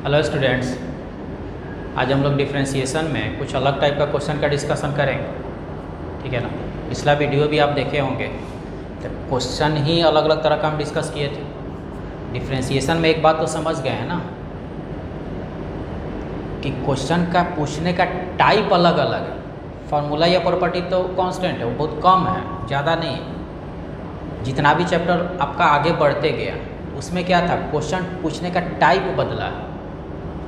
Hello students, आज हम लोग डिफरेंशिएशन में कुछ अलग टाइप का क्वेश्चन का डिस्कशन करेंगे। ठीक है ना। पिछला वीडियो भी आप देखे होंगे, तो क्वेश्चन ही अलग अलग तरह का हम डिस्कस किए थे। डिफरेंशिएशन में एक बात तो समझ गए हैं ना कि क्वेश्चन का पूछने का टाइप अलग अलग है। फार्मूला या प्रॉपर्टी तो कांस्टेंट है, वो बहुत कम है, ज़्यादा नहीं है। जितना भी चैप्टर आपका आगे बढ़ते गया उसमें क्या था, क्वेश्चन पूछने का टाइप बदला है।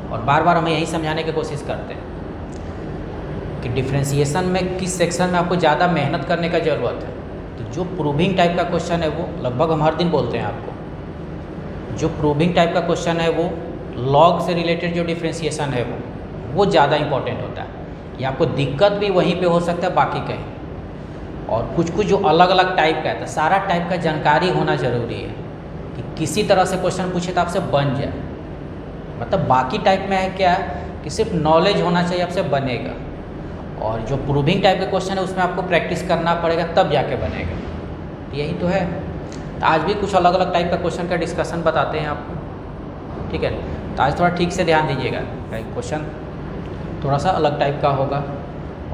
और बार बार हमें यही समझाने की कोशिश करते हैं कि डिफरेंशिएशन में किस सेक्शन में आपको ज़्यादा मेहनत करने का ज़रूरत है। तो जो प्रूविंग टाइप का क्वेश्चन है वो लगभग हम हर दिन बोलते हैं आपको, जो प्रूविंग टाइप का क्वेश्चन है वो लॉग से रिलेटेड जो डिफरेंशिएशन है वो ज़्यादा इंपॉर्टेंट होता है। या आपको दिक्कत भी वहीं पे हो सकता है, बाकी कहीं। और कुछ कुछ जो अलग अलग टाइप का है, तो सारा टाइप का जानकारी होना ज़रूरी है कि किसी तरह से क्वेश्चन पूछे तो आपसे बन जाए। मतलब बाकी टाइप में है क्या कि सिर्फ नॉलेज होना चाहिए, आपसे बनेगा। और जो प्रूविंग टाइप का क्वेश्चन है उसमें आपको प्रैक्टिस करना पड़ेगा, तब जाके बनेगा। यही तो है। तो आज भी कुछ अलग अलग टाइप का क्वेश्चन का डिस्कशन बताते हैं आपको। ठीक है, तो आज थोड़ा ठीक से ध्यान दीजिएगा। क्वेश्चन थोड़ा सा अलग टाइप का होगा,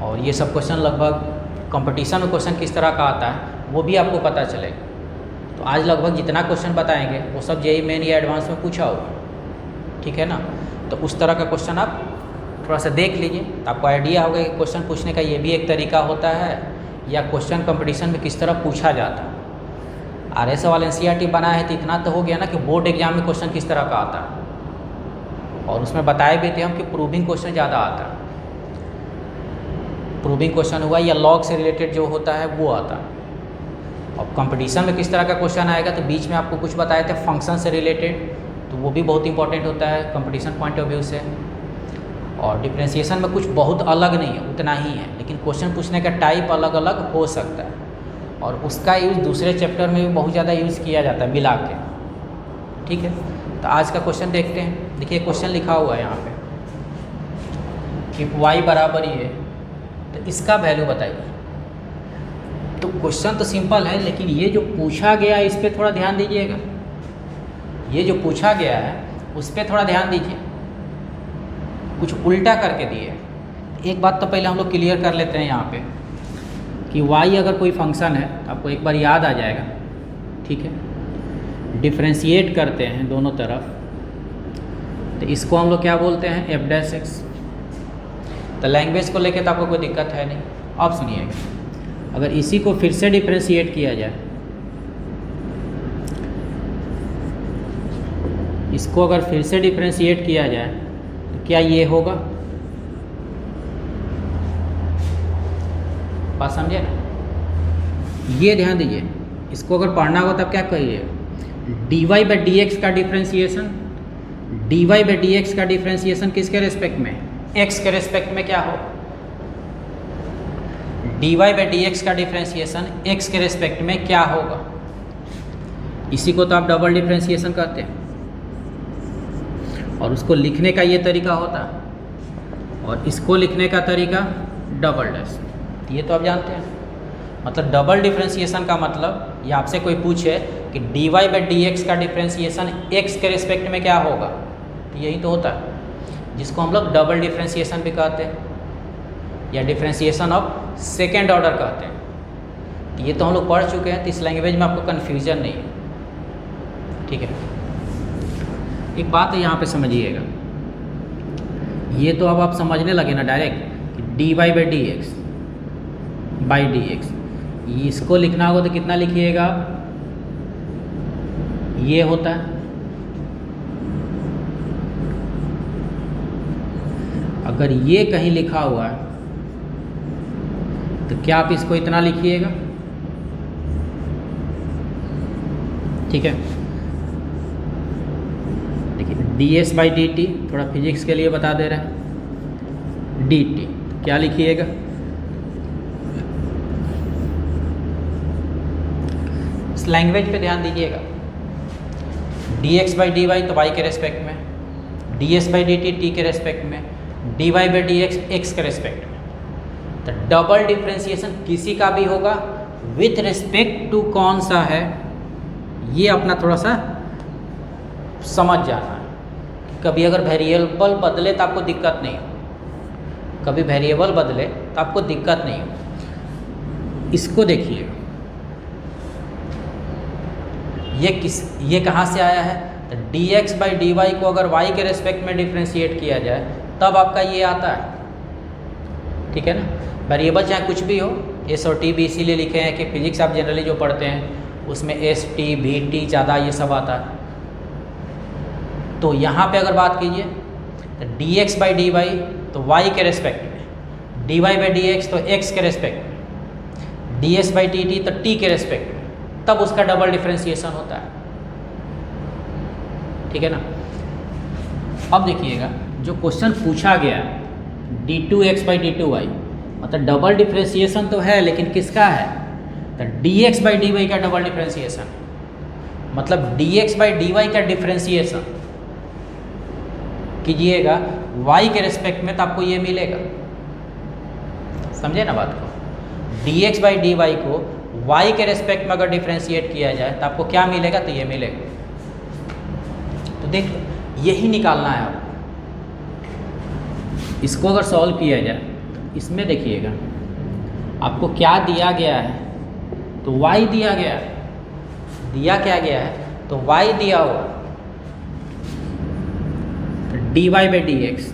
और ये सब क्वेश्चन लगभग कंपटीशन में क्वेश्चन किस तरह का आता है वो भी आपको पता चलेगा। तो आज लगभग जितना क्वेश्चन बताएंगे वो सब जेईई मेन या एडवांस में पूछा होगा। ठीक है ना। तो उस तरह का क्वेश्चन आप थोड़ा सा देख लीजिए, तो आपको आइडिया होगा कि क्वेश्चन पूछने का ये भी एक तरीका होता है, या क्वेश्चन कंपटीशन में किस तरह पूछा जाता है। आरएस वाले एनसीईआरटी बनाया है तो इतना तो हो गया ना कि बोर्ड एग्जाम में क्वेश्चन किस तरह का आता है। और उसमें बताए भी थे हम कि प्रूविंग क्वेश्चन ज़्यादा आता है। प्रूविंग क्वेश्चन हुआ या लॉग से रिलेटेड जो होता है वो आता है। और कंपटीशन में किस तरह का क्वेश्चन आएगा, तो बीच में आपको कुछ बताए थे फंक्शन से रिलेटेड, तो वो भी बहुत इंपॉर्टेंट होता है कंपटीशन पॉइंट ऑफ व्यू से। और डिफरेंशिएशन में कुछ बहुत अलग नहीं है, उतना ही है, लेकिन क्वेश्चन पूछने का टाइप अलग अलग हो सकता है। और उसका यूज़ दूसरे चैप्टर में भी बहुत ज़्यादा यूज़ किया जाता है मिला के। ठीक है, तो आज का क्वेश्चन देखते हैं। देखिए क्वेश्चन लिखा हुआ है यहाँ पे कि y बराबर ये, तो इसका वैल्यू बताइए। तो क्वेश्चन तो सिंपल है, लेकिन ये जो पूछा गया है इस पर थोड़ा ध्यान दीजिएगा। ये जो पूछा गया है उस पर थोड़ा ध्यान दीजिए, कुछ उल्टा करके दिए। एक बात तो पहले हम लोग क्लियर कर लेते हैं यहाँ पे कि y अगर कोई फंक्शन है तो आपको एक बार याद आ जाएगा। ठीक है, डिफरेंशिएट करते हैं दोनों तरफ, तो इसको हम लोग क्या बोलते हैं, एफ डैश एक्स। तो लैंग्वेज को लेके तो आपको कोई दिक्कत है नहीं। अब सुनिएगा, अगर इसी को फिर से डिफरेंशिएट किया जाए, इसको अगर फिर से डिफरेंशिएट किया जाए तो क्या ये होगा? बात समझे ना। ये ध्यान दीजिए, इसको अगर पढ़ना होगा तब क्या कहिए, dy बाई डी एक्स का differentiation, dy by d x का डिफरेंशिएशन किसके रेस्पेक्ट में, x के रेस्पेक्ट में क्या हो, dy बाई डी एक्स का डिफरेंशिएशन x के रेस्पेक्ट में क्या होगा। इसी को तो आप डबल डिफरेंशिएशन कहते हैं। और उसको लिखने का ये तरीका होता है, और इसको लिखने का तरीका डबल डैश। ये तो आप जानते हैं। मतलब डबल डिफरेंशिएशन का मतलब, ये आपसे कोई पूछे कि dy बाई डी एक्स का डिफरेंशिएशन x के रिस्पेक्ट में क्या होगा, तो यही तो होता है, जिसको हम लोग डबल डिफरेंशिएशन भी कहते हैं, या डिफरेंशिएशन ऑफ सेकेंड ऑर्डर कहते हैं। ये तो हम लोग पढ़ चुके हैं, तो इस लैंग्वेज में आपको कन्फ्यूजन नहीं है। ठीक है, एक बात है यहाँ पे समझिएगा, ये तो अब आप समझने लगे ना डायरेक्ट कि dy by d x by d x, इसको लिखना होगा तो कितना लिखिएगा, ये होता है। अगर ये कहीं लिखा हुआ है तो क्या आप इसको इतना लिखिएगा। ठीक है, D s by d T, थोड़ा फिजिक्स के लिए बता दे रहे हैं, डी टी क्या लिखिएगा, इस लैंग्वेज पे ध्यान दीजिएगा। D x by d y तो वाई के रेस्पेक्ट में, d s by d t t के रेस्पेक्ट में, d y by d x x के रेस्पेक्ट में। तो डबल डिफरेंशिएशन किसी का भी होगा विथ रिस्पेक्ट टू कौन सा है, ये अपना थोड़ा सा समझ जाना है। कभी अगर वेरिएबल बदले तो आपको दिक्कत नहीं हो, कभी वेरिएबल बदले तो आपको दिक्कत नहीं हो। इसको देखिए, ये कहाँ से आया है, तो dx बाई dy को अगर y के रेस्पेक्ट में डिफ्रेंशिएट किया जाए तब आपका ये आता है, ठीक है ना। वेरिएबल चाहे कुछ भी हो, s और t भी इसीलिए लिखे हैं कि फिजिक्स आप जनरली जो पढ़ते हैं उसमें s t v t ज़्यादा ये सब आता है। तो यहाँ पे अगर बात कीजिए तो dx बाई dy तो y के रेस्पेक्ट में, dy बाई dx तो x के रेस्पेक्ट में, ds बाई dt तो t के रेस्पेक्ट में, तब उसका डबल डिफ्रेंशिएशन होता है, ठीक है ना। अब देखिएगा जो क्वेश्चन पूछा गया d2x बाई d2y, मतलब डबल डिफ्रेंशिएशन तो है लेकिन किसका है, तो dx बाई dy का डबल डिफ्रेंशिएशन, मतलब dx बाई dy का डिफ्रेंशिएशन कीजिएगा y के रेस्पेक्ट में तो आपको ये मिलेगा, समझे ना बात को। dx बाई dy को y के रेस्पेक्ट में अगर डिफ्रेंशिएट किया जाए तो आपको क्या मिलेगा, तो ये मिलेगा। तो देख यही निकालना है आपको। इसको अगर सॉल्व किया जाए, इसमें देखिएगा आपको क्या दिया गया है, तो y दिया गया है, दिया क्या गया है, तो y दिया हुआ, dy बाई डी एक्स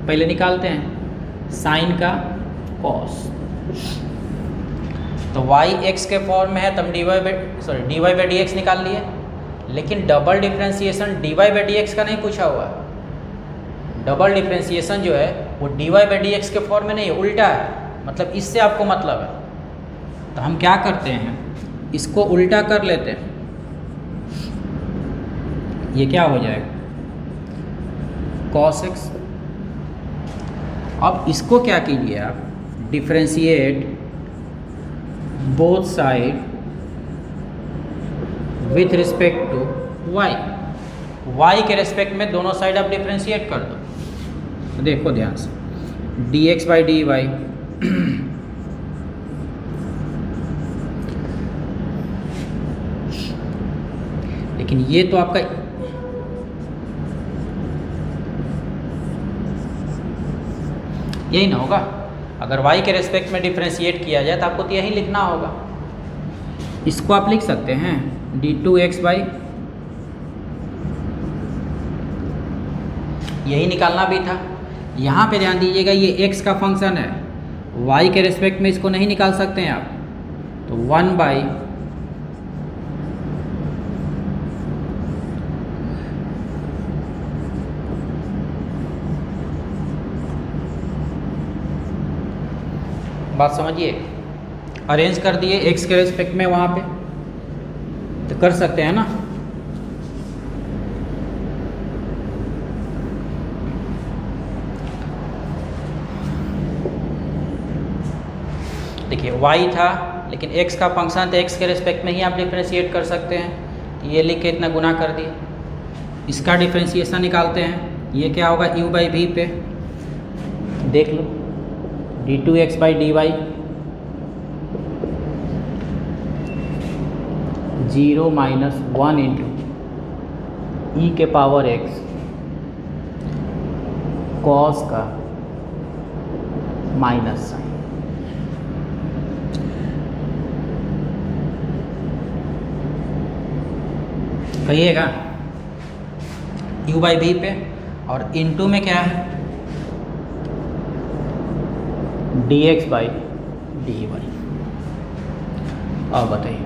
पहले निकालते हैं, साइन का कॉस, तो y x के फॉर्म में है तब dy बाई डी एक्स निकाल लिए। लेकिन double differentiation dy by d x का नहीं पूछा हुआ, डबल डिफ्रेंशिएशन जो है वो dy बाई डी एक्स के फॉर्म में नहीं है, उल्टा है, मतलब इससे आपको मतलब है। तो हम क्या करते हैं, इसको उल्टा कर लेते हैं, ये क्या हो जाएगा cos x। अब इसको क्या कीजिए आप, differentiate both side with respect to y, y के रेस्पेक्ट में दोनों साइड आप डिफ्रेंशिएट कर दो। तो देखो ध्यान से, dx बाई dy लेकिन ये तो आपका यही ना होगा, अगर y के रेस्पेक्ट में डिफ्रेंशिएट किया जाए तो आपको तो यही लिखना होगा। इसको आप लिख सकते हैं d2x बाई, यही निकालना भी था। यहाँ पे ध्यान दीजिएगा ये x का फंक्शन है, y के रेस्पेक्ट में इसको नहीं निकाल सकते हैं आप, तो 1 बाई बात समझिए, अरेंज कर दिए x के रेस्पेक्ट में वहाँ पे, तो कर सकते हैं ना। देखिए y था लेकिन x का फंक्शन तो x के रेस्पेक्ट में ही आप डिफ्रेंशिएट कर सकते हैं, तो ये लिख के इतना गुना कर दिए। इसका डिफ्रेंशिएशन निकालते हैं, ये क्या होगा u बाई v पे, देख लो d2x by dy 0 minus 1 into e के पावर x कॉस का माइनस साइन। कहिएगा u बाई v पे, और इंटू में क्या है dx बाई dy। अब बताइए,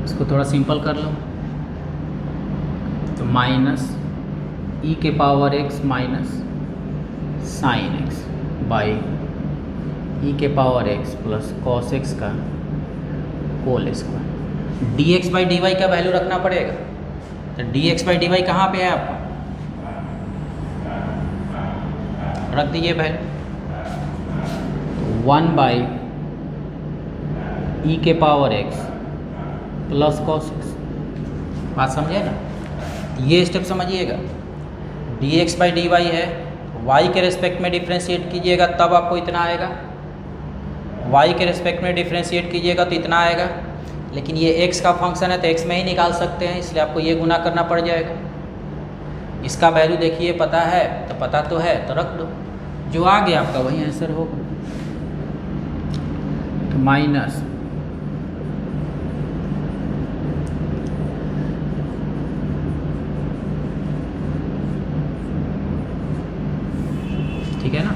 इसको थोड़ा सिंपल कर लो, तो माइनस ई के power x minus sine x by e के power x plus cos x का whole square. dx by dy का वैल्यू रखना पड़ेगा, तो dx बाई dy कहाँ पे है आपका, रख दीजिए वैल्यू, 1 बाई ई के power x plus cos x। बात समझे ना, ये स्टेप समझिएगा। dx बाई dy है, y के रेस्पेक्ट में डिफ्रेंशिएट कीजिएगा तब आपको इतना आएगा, y के रेस्पेक्ट में डिफ्रेंशिएट कीजिएगा तो इतना आएगा। लेकिन ये x का फंक्शन है तो x में ही निकाल सकते हैं, इसलिए आपको ये गुना करना पड़ जाएगा। इसका वैल्यू देखिए पता है, तो पता तो है तो रख दो, जो आ गया आपका वही आंसर होगा। तो माइनस ठीक है ना।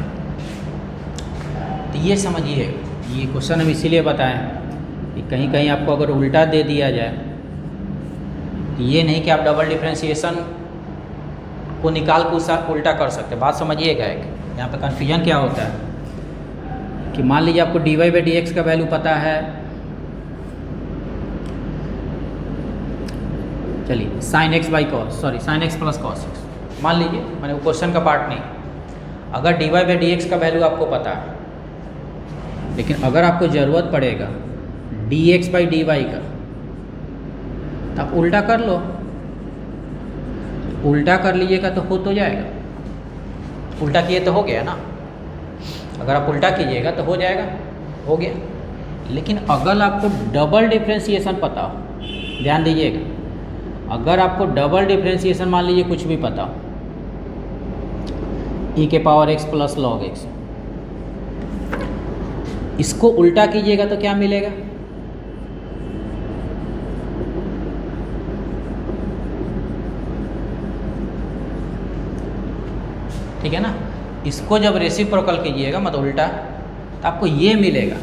तो ये समझिए, ये क्वेश्चन हम इसीलिए बताएं कि कहीं कहीं आपको अगर उल्टा दे दिया जाए तो ये नहीं कि आप डबल डिफ्रेंशिएशन को निकाल के उसका उल्टा कर सकते। बात समझिएगा, एक यहाँ पे कन्फ्यूजन क्या होता है कि मान लीजिए आपको dy बाई डी एक्स का वैल्यू पता है, चलिए sine x by cos, sorry sine x plus cos x मान लीजिए, मैंने वो क्वेश्चन का पार्ट नहीं। अगर dy बाई डी एक्स का वैल्यू आपको पता है, लेकिन अगर आपको ज़रूरत पड़ेगा dx बाई dy का, तो आप उल्टा कर लो। उल्टा कर लीजिएगा तो हो तो जाएगा, उल्टा किए तो हो गया ना। अगर आप उल्टा कीजिएगा तो हो जाएगा, हो गया। लेकिन अगर आपको डबल डिफ्रेंशिएशन पता हो, ध्यान दीजिएगा, अगर आपको डबल डिफ्रेंशिएशन मान लीजिए कुछ भी पता हो, e के power x plus log x, इसको उल्टा कीजिएगा तो क्या मिलेगा? ठीक है ना। इसको जब रेसिप्रोकल कीजिएगा मतलब उल्टा, तो आपको ये मिलेगा।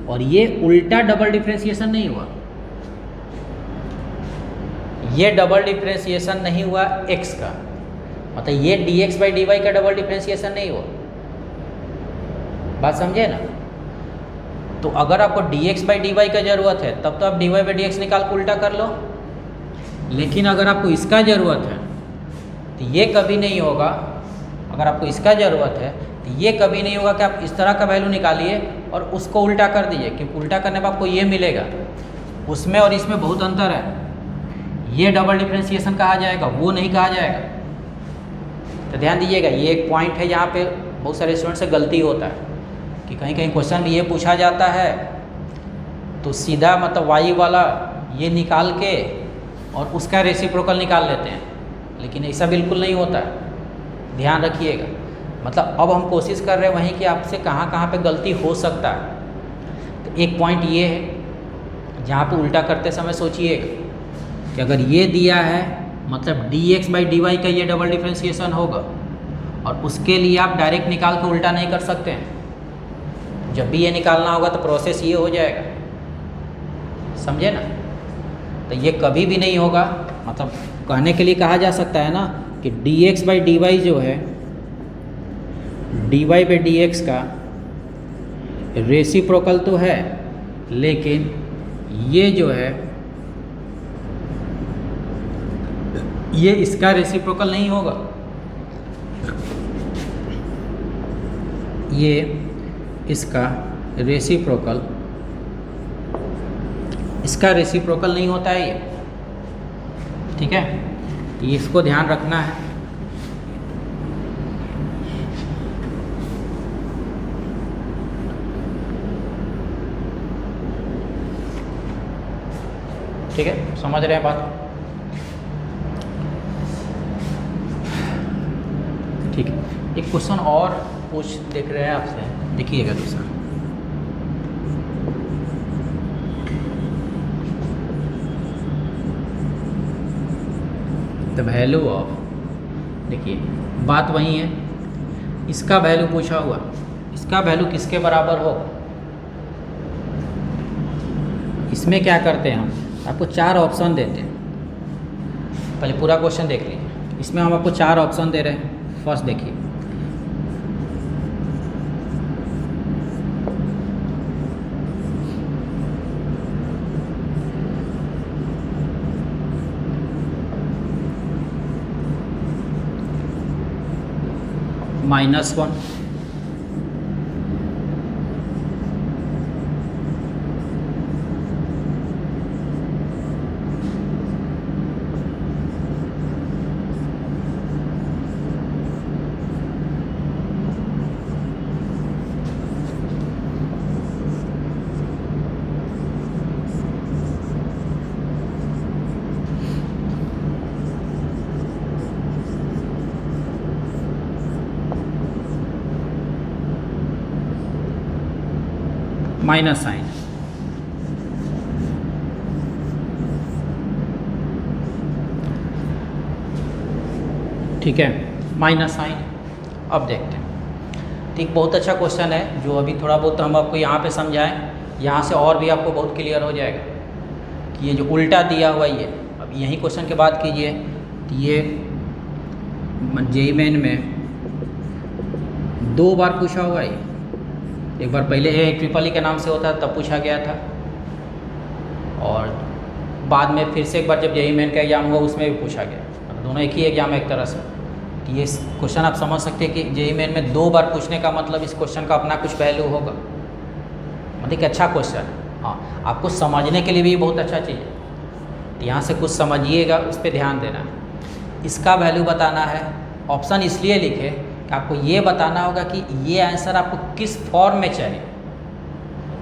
और ये उल्टा डबल डिफ्रेंशिएशन नहीं हुआ, ये डबल डिफ्रेंशिएशन नहीं हुआ x का, मतलब ये dx बाई dy का डबल डिफ्रेंशिएशन नहीं हुआ। बात समझे ना। तो अगर आपको dx बाई dy का ज़रूरत है तब तो आप dy बाई dx निकाल के उल्टा कर लो। लेकिन अगर आपको इसका ज़रूरत है तो ये कभी नहीं होगा। अगर आपको इसका ज़रूरत है तो ये कभी नहीं होगा कि आप इस तरह का वैल्यू निकालिए और उसको उल्टा कर दीजिए, क्योंकि उल्टा करने पर आपको ये मिलेगा। उसमें और इसमें बहुत अंतर है। ये डबल डिफ्रेंशिएशन कहा जाएगा, वो नहीं कहा जाएगा। तो ध्यान दीजिएगा, ये एक पॉइंट है यहाँ पे बहुत सारे स्टूडेंट से गलती होता है कि कहीं कहीं क्वेश्चन में ये पूछा जाता है तो सीधा मतलब y वाला ये निकाल के और उसका रेसिप्रोकल निकाल लेते हैं, लेकिन ऐसा बिल्कुल नहीं होता है। ध्यान रखिएगा। मतलब अब हम कोशिश कर रहे हैं वहीं कि आपसे कहाँ कहाँ पे गलती हो सकता है। तो एक पॉइंट ये है जहाँ पे उल्टा करते समय सोचिएगा कि अगर ये दिया है मतलब dx बाई dy का ये डबल डिफ्रेंशिएशन होगा, और उसके लिए आप डायरेक्ट निकाल के उल्टा नहीं कर सकते हैं। जब भी ये निकालना होगा तो प्रोसेस ये हो जाएगा, समझे ना। तो ये कभी भी नहीं होगा। मतलब कहने के लिए कहा जा सकता है ना कि dx बाई dy जो है dy बाई dx का रेसिप्रोकल तो है, लेकिन ये जो है ये इसका रेसिप्रोकल नहीं होगा। ये इसका रेसिप्रोकल नहीं होता है ये, ठीक है। ये इसको ध्यान रखना है। ठीक है, समझ रहे हैं बात। ठीक है, एक क्वेश्चन और पूछ देख रहे हैं आपसे, देखिएगा दूसरा। द वैल्यू ऑफ, देखिए बात वही है, इसका वैल्यू पूछा हुआ, इसका वैल्यू किसके बराबर हो। इसमें क्या करते हैं हम, आपको 4 ऑप्शन देते हैं। पहले पूरा क्वेश्चन देख लीजिए। इसमें हम आपको 4 ऑप्शन दे रहे हैं। फर्स्ट देखिए, -1, माइनस साइन, ठीक है, माइनस साइन। अब देखते हैं, ठीक, बहुत अच्छा क्वेश्चन है जो अभी थोड़ा बहुत हम आपको यहाँ पे समझाएं, यहाँ से और भी आपको बहुत क्लियर हो जाएगा कि ये जो उल्टा दिया हुआ ये, अब यही क्वेश्चन के बाद कीजिए, तो ये जेईई मेन में 2 बार पूछा हुआ है। एक बार पहले AIEEE के नाम से होता तब पूछा गया था, और बाद में फिर से एक बार जब जेईई मेन का एग्ज़ाम हुआ उसमें भी पूछा गया, मतलब दोनों एक ही एग्ज़ाम है एक तरह से। तो ये क्वेश्चन आप समझ सकते हैं कि जेईई मेन में 2 बार पूछने का मतलब इस क्वेश्चन का अपना कुछ वैल्यू होगा, मतलब एक अच्छा क्वेश्चन है। हाँ, आपको समझने के लिए भी बहुत अच्छा चीज़ है, तो यहाँ से कुछ समझिएगा, उस पर ध्यान देना है। इसका वैल्यू बताना है, ऑप्शन इसलिए लिखे कि आपको ये बताना होगा कि ये आंसर आपको किस फॉर्म में चाहिए,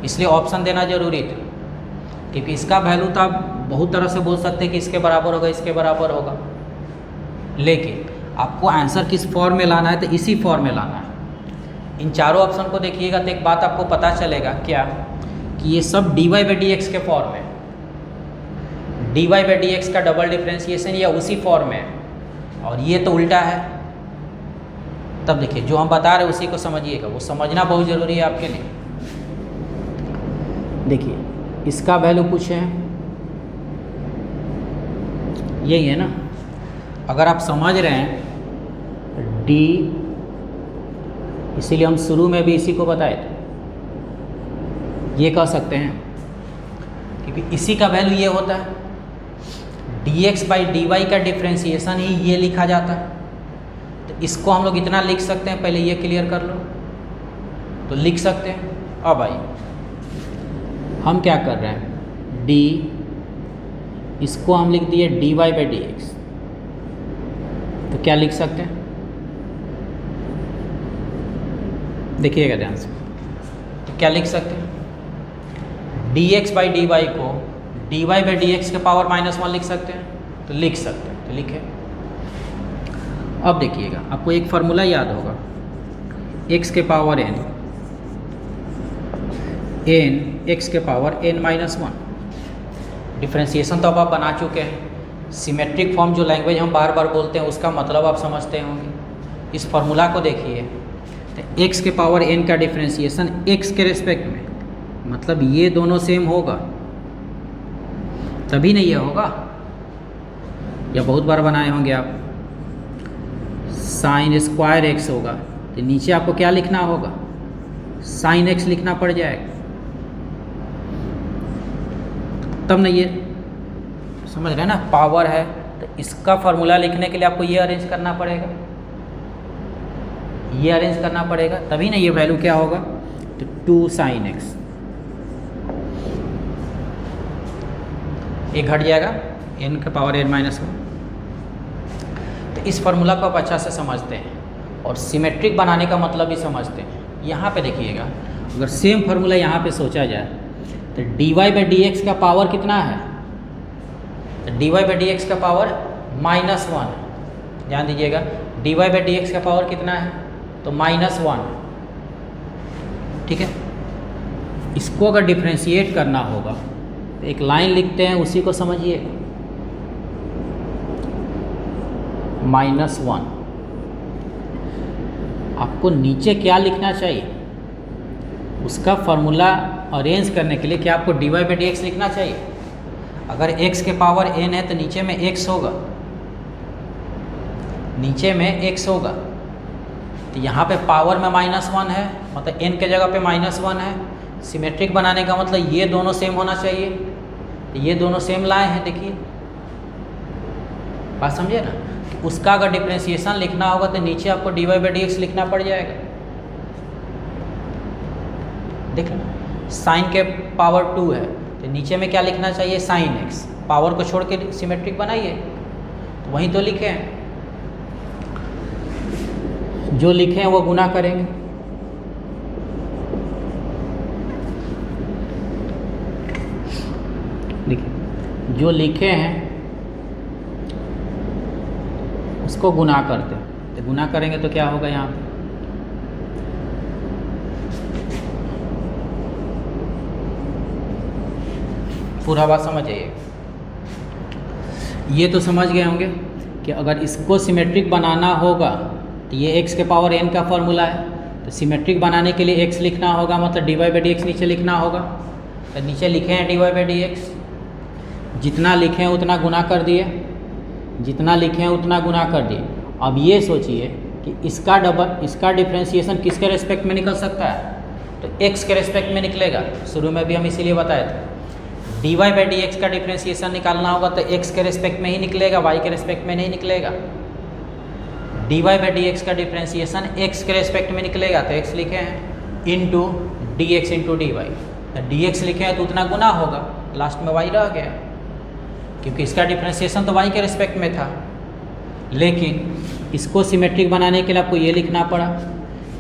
इसलिए ऑप्शन देना जरूरी था। क्योंकि इसका वैल्यू तो आप बहुत तरह से बोल सकते हैं कि इसके बराबर होगा, इसके बराबर होगा, लेकिन आपको आंसर किस फॉर्म में लाना है तो इसी फॉर्म में लाना है। इन चारों ऑप्शन को देखिएगा तो एक बात आपको पता चलेगा क्या, कि ये सब dy/dx के फॉर्म में, dy/dx का डबल डिफ्रेंशिएशन या उसी फॉर्म में है, और ये तो उल्टा है। तब देखिए जो हम बता रहे हैं उसी को समझिएगा, वो समझना बहुत ज़रूरी है आपके लिए। देखिए इसका वैल्यू पूछे हैं, यही है ना, अगर आप समझ रहे हैं d, इसीलिए हम शुरू में भी इसी को बताए थे, ये कह सकते हैं क्योंकि इसी का वैल्यू ये होता है, dx/dy का डिफ्रेंशिएशन ही ये लिखा जाता है। तो इसको हम लोग इतना लिख सकते हैं, पहले ये क्लियर कर लो तो लिख सकते हैं। अब आइए हम क्या कर रहे हैं, d, इसको हम लिख दिए dy/dx, तो क्या लिख सकते हैं, देखिएगा ध्यान से, तो क्या लिख सकते हैं, dx/dy को dy/dx के पावर -1 लिख सकते हैं, तो लिख सकते हैं, तो लिखे। अब देखिएगा आपको एक फार्मूला याद होगा, x के पावर n, x के पावर n-1, डिफ्रेंशिएशन तो अब आप बना चुके हैं। सिमेट्रिक फॉर्म जो लैंग्वेज हम बार बार बोलते हैं उसका मतलब आप समझते होंगे। इस फार्मूला को देखिए, तो x के पावर n का डिफ्रेंशिएशन x के रेस्पेक्ट में, मतलब ये दोनों सेम होगा तभी नहीं ये होगा, या बहुत बार बनाए होंगे आप, sin स्क्वायर x होगा, तो नीचे आपको क्या लिखना होगा, sin x लिखना पड़ जाएगा, तब नहीं ये समझ रहे हैं ना, पावर है तो इसका फार्मूला लिखने के लिए आपको ये अरेंज करना पड़ेगा, ये अरेंज करना पड़ेगा, तभी ना ये वैल्यू क्या होगा, तो 2 sin x, ये घट जाएगा n के पावर n-1। तो इस फार्मूला को आप अच्छा से समझते हैं और सिमेट्रिक बनाने का मतलब भी समझते हैं। यहाँ पे देखिएगा, अगर सेम फार्मूला यहाँ पे सोचा जाए तो dy/dx का पावर कितना है, तो dy/dx का पावर -1, ध्यान दीजिएगा, dy/dx का पावर कितना है, तो -1, ठीक है। इसको अगर डिफ्रेंशिएट करना होगा तो एक लाइन लिखते हैं, उसी को समझिए, -1। आपको नीचे क्या लिखना चाहिए, उसका फार्मूला अरेंज करने के लिए क्या आपको dy/dx लिखना चाहिए। अगर x के पावर n है तो नीचे में x होगा, नीचे में x होगा, तो यहाँ पे पावर में -1 है, मतलब n के जगह पे -1 है। सिमेट्रिक बनाने का मतलब ये दोनों सेम होना चाहिए, तो ये दोनों सेम लाए हैं, देखिए बात समझे ना। कि उसका अगर डिफ्रेंशिएशन लिखना होगा तो नीचे आपको dy/dx लिखना पड़ जाएगा, देख लो, साइन के पावर 2 है तो नीचे में क्या लिखना चाहिए, sin x, पावर को छोड़ के सिमेट्रिक बनाइए, तो वहीं तो लिखे हैं, जो लिखे हैं वो गुना करेंगे। देखिए जो लिखे हैं उसको गुना करते हैं, तो गुना करेंगे तो क्या होगा, यहाँ पे पूरा बात समझ आइए। ये तो समझ गए होंगे कि अगर इसको सिमेट्रिक बनाना होगा तो ये x के पावर n का फॉर्मूला है, तो सिमेट्रिक बनाने के लिए x लिखना होगा, मतलब dy बाई डी एक्स नीचे लिखना होगा। तो नीचे लिखे हैं dy बाई डी एक्स, जितना लिखे हैं उतना गुना कर दिए, जितना लिखे हैं उतना गुना कर दिए। अब ये सोचिए कि इसका डिफ्रेंशिएशन किसके रेस्पेक्ट में निकल सकता है, तो x के रेस्पेक्ट में निकलेगा। शुरू में भी हम इसीलिए बताए थे dy बाई डी एक्स का डिफ्रेंशिएशन निकालना होगा तो x के रेस्पेक्ट में ही निकलेगा, y के रेस्पेक्ट में नहीं निकलेगा। dy बाई डी एक्स का डिफ्रेंशिएशन x के रेस्पेक्ट में निकलेगा, तो x लिखे हैं into d x into d y, तो डी एक्स लिखे हैं तो उतना गुना होगा, लास्ट में y रह गया, क्योंकि इसका डिफ्रेंशिएशन तो y के रेस्पेक्ट में था। लेकिन इसको सिमेट्रिक बनाने के लिए आपको ये लिखना पड़ा,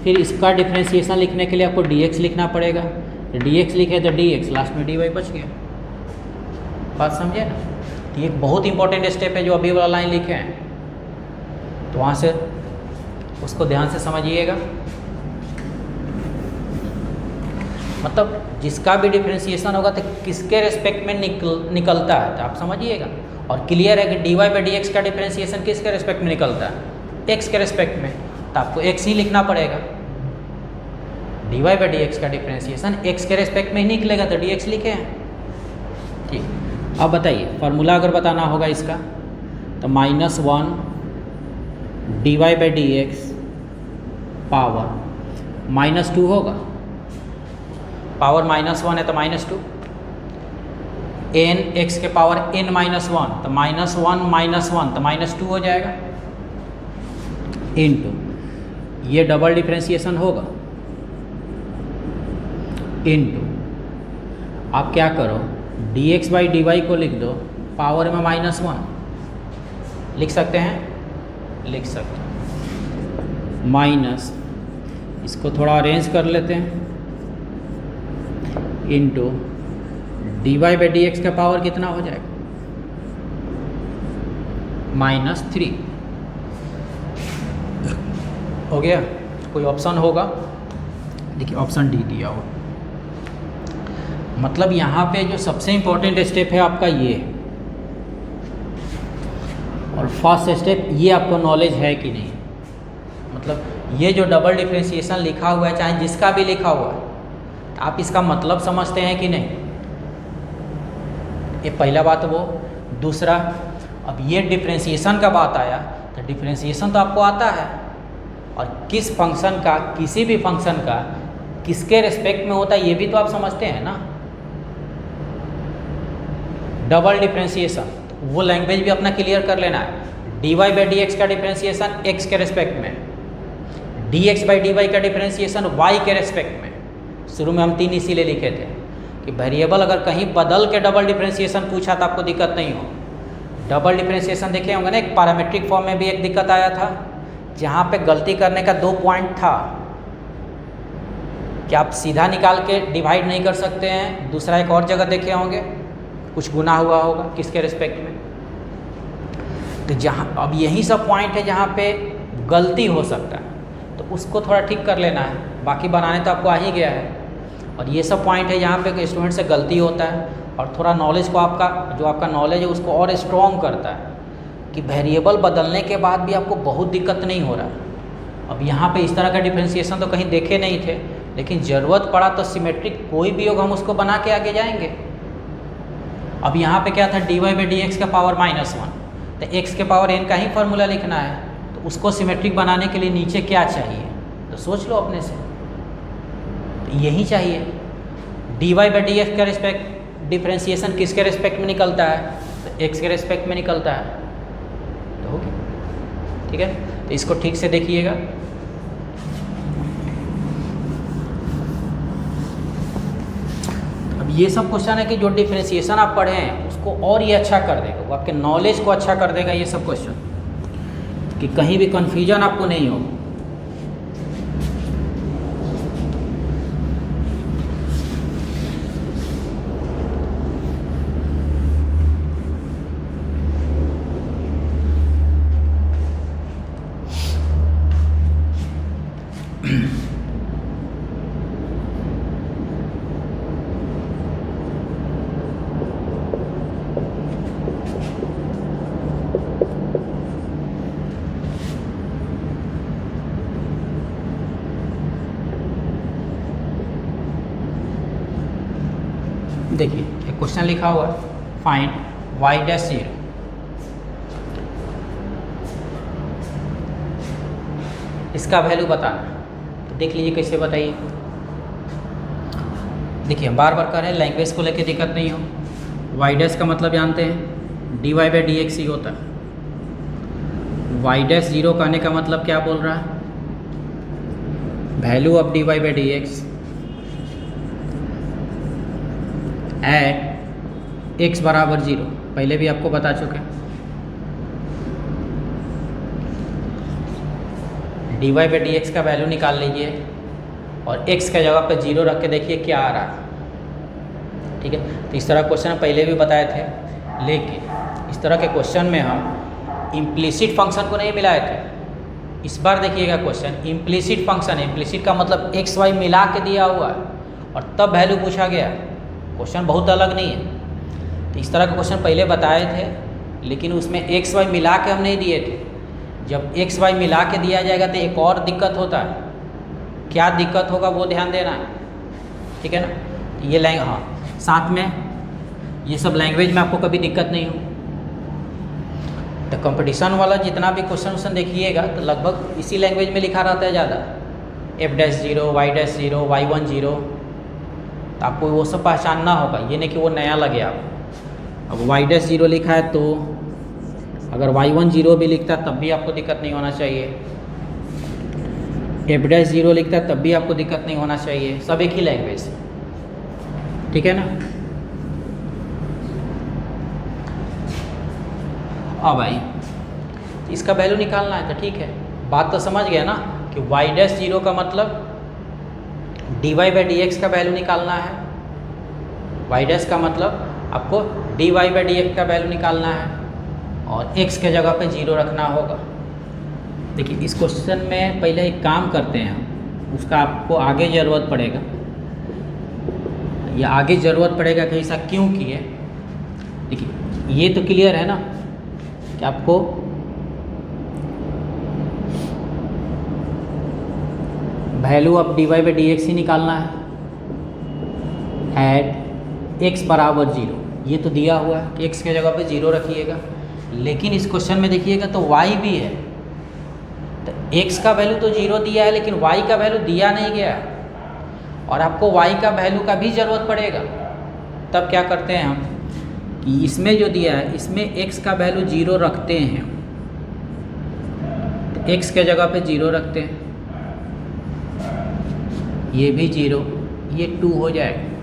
फिर इसका डिफ्रेंशिएशन लिखने के लिए आपको dx लिखना पड़ेगा, तो dx लिखे तो dx, लास्ट में dy बच गया। बात समझे ना? तो ये एक बहुत इंपॉर्टेंट स्टेप है जो अभी वाला लाइन लिखे हैं, तो वहाँ से उसको ध्यान से समझिएगा। मतलब जिसका भी डिफ्रेंशिएशन होगा तो किसके रेस्पेक्ट में निकलता है, तो आप समझिएगा। और क्लियर है कि dy बाई डी एक्स का डिफ्रेंशिएशन किसके रेस्पेक्ट में निकलता है, x के रेस्पेक्ट में, तो आपको x ही लिखना पड़ेगा। dy बाई डी एक्स का डिफ्रेंशिएशन x के रेस्पेक्ट में ही निकलेगा, तो dx लिखे हैं। ठीक, अब बताइए फार्मूला अगर बताना होगा इसका, तो -1 dy by d x power -2 होगा, पावर -1 है तो -2, n x के पावर n -1, तो -1 तो -2 हो जाएगा, इंटू ये डबल डिफ्रेंशिएशन होगा, इंटू आप क्या करो dx बाई डी वाई को लिख दो पावर में -1, लिख सकते हैं, लिख सकते हैं, माइनस इसको थोड़ा अरेंज कर लेते हैं, into dy by d x का पावर कितना हो जाएगा, -3 हो गया। कोई ऑप्शन होगा, देखिए ऑप्शन डी दिया हो। मतलब यहाँ पे जो सबसे इम्पोर्टेंट स्टेप है आपका ये, और फर्स्ट स्टेप ये आपको नॉलेज है कि नहीं, मतलब ये जो डबल डिफ्रेंशिएशन लिखा हुआ है, चाहे जिसका भी लिखा हुआ है, आप इसका मतलब समझते हैं कि नहीं, ये पहला बात। वो दूसरा, अब ये डिफ्रेंशिएशन का बात आया तो डिफ्रेंशिएशन तो आपको आता है, और किस फंक्शन का, किसी भी फंक्शन का किसके रिस्पेक्ट में होता है ये भी तो आप समझते हैं ना। डबल डिफ्रेंशिएशन, तो वो लैंग्वेज भी अपना क्लियर कर लेना है। dy बाई डी एक्स का डिफ्रेंशिएशन x के रिस्पेक्ट में, dx बाई डी वाई का डिफ्रेंशिएशन y के रिस्पेक्ट में। शुरू में हम 3 इसीलिए लिखे थे कि वेरिएबल अगर कहीं बदल के डबल डिफ्रेंशिएशन पूछा तो आपको दिक्कत नहीं हो। डबल डिफ्रेंशिएशन देखे होंगे ना, एक पैरामीट्रिक फॉर्म में भी एक दिक्कत आया था, जहाँ पे गलती करने का 2 पॉइंट था कि आप सीधा निकाल के डिवाइड नहीं कर सकते हैं। दूसरा एक और जगह देखे होंगे, कुछ गुना हुआ होगा किसके रिस्पेक्ट में, तो जहाँ अब यही सब पॉइंट है जहाँ पे गलती हो सकता है, तो उसको थोड़ा ठीक कर लेना है। बाकी बनाने तो आपको आ ही गया है, और ये सब पॉइंट है जहाँ पे स्टूडेंट से गलती होता है, और थोड़ा नॉलेज को आपका जो आपका नॉलेज है उसको और स्ट्रॉन्ग करता है कि वेरिएबल बदलने के बाद भी आपको बहुत दिक्कत नहीं हो रहा। अब यहाँ पे इस तरह का डिफ्रेंशिएशन तो कहीं देखे नहीं थे, लेकिन ज़रूरत पड़ा तो सिमेट्रिक कोई भी योग हम उसको बना के आगे जाएंगे। अब यहाँ पे क्या था, dy बाई डी एक्स का पावर -1, तो x के पावर n का ही फार्मूला लिखना है, तो उसको सिमेट्रिक बनाने के लिए नीचे क्या चाहिए, तो सोच लो अपने से, तो यही चाहिए। dy बाई डी एक्स का रिस्पेक्ट डिफ्रेंशिएशन किसके रिस्पेक्ट में निकलता है, तो x के रिस्पेक्ट में निकलता है, तो हो गया। ठीक है, तो इसको ठीक से देखिएगा। अब ये सब क्वेश्चन है कि जो डिफ्रेंशिएशन आप पढ़े हैं उसको और ये अच्छा कर देगा, वो आपके नॉलेज को अच्छा कर देगा ये सब क्वेश्चन, कि कहीं भी कन्फ्यूजन आपको नहीं हो। देखिए एक क्वेश्चन लिखा हुआ है, फाइंड वाई डैश जीरो। इसका वैल्यू बताना, तो देख लीजिए कैसे बताइए। देखिए हम बार बार कह रहे हैं लैंग्वेज को लेके दिक्कत नहीं हो। वाई डैश का मतलब जानते हैं d y by d x ही होता है। वाई डैश जीरो कहने का मतलब क्या बोल रहा है, value of d y by d x at x बराबर जीरो, पहले भी आपको बता चुके हैं। D y by d x का वैल्यू निकाल लीजिए और x के जगह पे जीरो रख के देखिए क्या आ रहा है। ठीक है, तो इस तरह क्वेश्चन पहले भी बताए थे, लेकिन इस तरह के क्वेश्चन में हम इम्प्लिसिट फंक्शन को नहीं मिलाए थे। इस बार देखिएगा क्वेश्चन इम्प्लिसिट फंक्शन है। इम्प्लिसिट का मतलब एक्स वाई मिला के दिया हुआ है और तब वैल्यू पूछा गया। क्वेश्चन बहुत अलग नहीं है। तो इस तरह के क्वेश्चन पहले बताए थे, लेकिन उसमें एक्स वाई मिला के हम नहीं दिए थे। जब एक्स वाई मिला के दिया जाएगा तो एक और दिक्कत होता है। क्या दिक्कत होगा वो ध्यान देना है, ठीक है ना। ये हाँ, साथ में ये सब लैंग्वेज में आपको कभी दिक्कत नहीं हो। तो कंपटीशन वाला जितना भी क्वेश्चन देखिएगा तो लगभग इसी लैंग्वेज में लिखा रहता है ज़्यादा, f dash zero, y dash zero, y one zero. तो आपको वो सब पहचानना होगा, ये नहीं कि वो नया लगे आपको। अब वाई डैश जीरो लिखा है तो अगर वाई वन जीरो भी लिखता है तब भी आपको दिक्कत नहीं होना चाहिए। एफ डैश जीरो लिखता है तब भी आपको दिक्कत नहीं होना चाहिए। सब एक ही लैंग्वेज, ठीक है ना। अब भाई इसका वैल्यू निकालना है तो ठीक है, बात तो समझ गया ना कि वाई डैश जीरो का मतलब d y by d x का वैल्यू निकालना है। वाई डैश का मतलब आपको d y by d x का वैल्यू निकालना है और x के जगह पे जीरो रखना होगा। देखिए इस क्वेश्चन में पहले एक काम करते हैं हम, उसका आपको आगे ज़रूरत पड़ेगा, या आगे ज़रूरत पड़ेगा कि ऐसा क्यों किए। देखिए ये तो क्लियर है ना कि आपको value of d y by d x ही निकालना है एट एक्स बराबर जीरो। ये तो दिया हुआ है कि x के जगह पे जीरो रखिएगा, लेकिन इस क्वेश्चन में देखिएगा तो y भी है। तो x का वैल्यू तो जीरो दिया है लेकिन y का वैल्यू दिया नहीं गया है, और आपको y का वैल्यू का भी ज़रूरत पड़ेगा। तब क्या करते हैं हम कि इसमें जो दिया है इसमें x का वैल्यू जीरो रखते हैं, तो x के जगह पे जीरो रखते हैं, ये भी जीरो, ये 2 हो जाएगा।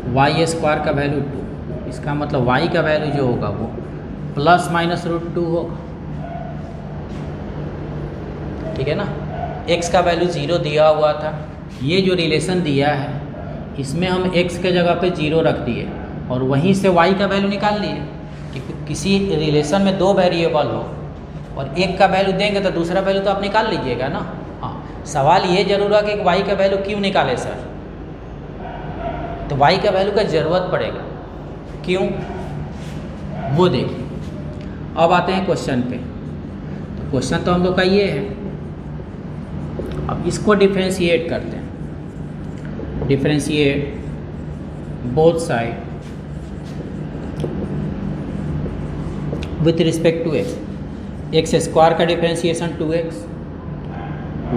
वाई स्क्वायर का वैल्यू 2, इसका मतलब y का वैल्यू जो होगा वो प्लस माइनस रूट 2 होगा, ठीक है ना। x का वैल्यू जीरो दिया हुआ था, ये जो रिलेशन दिया है इसमें हम x के जगह पे जीरो रख दिए और वहीं से y का वैल्यू निकाल लिए। कि किसी रिलेशन में दो वेरिएबल हो और एक का वैल्यू देंगे तो दूसरा वैल्यू तो आप निकाल लीजिएगा ना। हाँ, सवाल ये जरूर है कि y का वैल्यू क्यों निकाले सर, तो y का वैल्यू का ज़रूरत पड़ेगा, क्यों वो देखिए। अब आते हैं क्वेश्चन पे। तो क्वेश्चन तो हम लोग का ये है, अब इसको डिफ्रेंशिएट करते हैं। Differentiate both side with respect to x square का डिफ्रेंशिएशन 2x,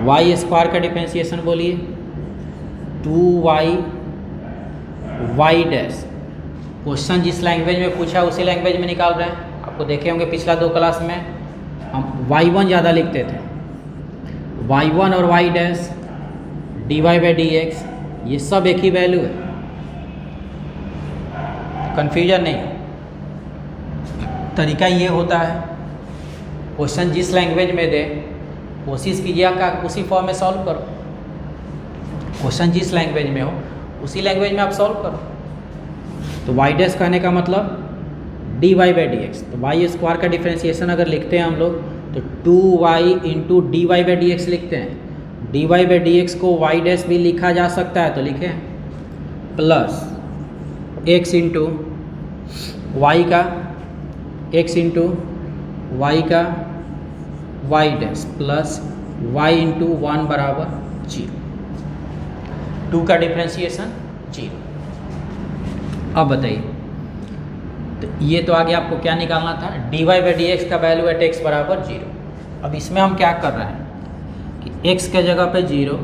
वाई स्क्वायर का डिफ्रेंशिएशन बोलिए 2y वाई डैश। क्वेश्चन जिस लैंग्वेज में पूछा उसी लैंग्वेज में निकाल रहे हैं। आपको देखे होंगे पिछला 2 क्लास में हम y1 ज़्यादा लिखते थे, y1 और y dash dy by d x, ये सब एक ही वैल्यू है, कन्फ्यूजन नहीं। तरीका ये होता है, क्वेश्चन जिस लैंग्वेज में दे कोशिश कीजिए का उसी फॉर्म में सॉल्व करो। क्वेश्चन जिस लैंग्वेज में हो उसी लैंग्वेज में आप सॉल्व करो। तो वाई डैश कहने का मतलब d y by d x, तो वाई स्क्वायर का डिफ्रेंशिएशन अगर लिखते हैं हम लोग तो 2y into d y by d x लिखते हैं। D y by d x को वाई डैश भी लिखा जा सकता है, तो लिखें प्लस x इंटू वाई का x इंटू वाई का y dash plus y into 1 बराबर 0। 2 का डिफ्रेंशिएशन 0। अब बताइए, तो ये तो आगे आपको क्या निकालना था, dy बाई डी एक्स का वैल्यू एट x बराबर 0। अब इसमें हम क्या कर रहे हैं कि x के जगह पे 0,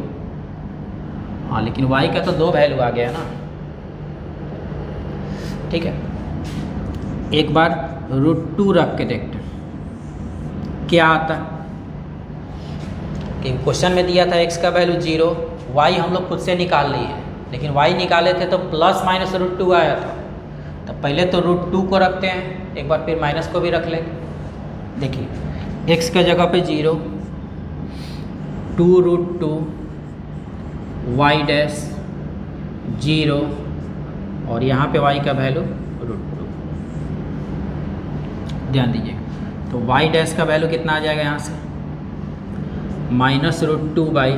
हाँ लेकिन y का तो 2 वैल्यू आ गया ना, ठीक है। एक बार √2 रख के देखते हैं क्या आता है। कि क्वेश्चन में दिया था x का वैल्यू 0, y हम लोग खुद से निकाल लिए हैं, लेकिन y निकाले थे तो प्लस माइनस √2 आया था। तो पहले तो √2 को रखते हैं, एक बार फिर माइनस को भी रख लेंगे। देखिए x के जगह पे 0, 2√2 y डैश 0 और यहाँ पे y का वैल्यू √2। ध्यान दीजिए, तो y डैश का वैल्यू कितना आ जाएगा यहाँ से, -√2 बाई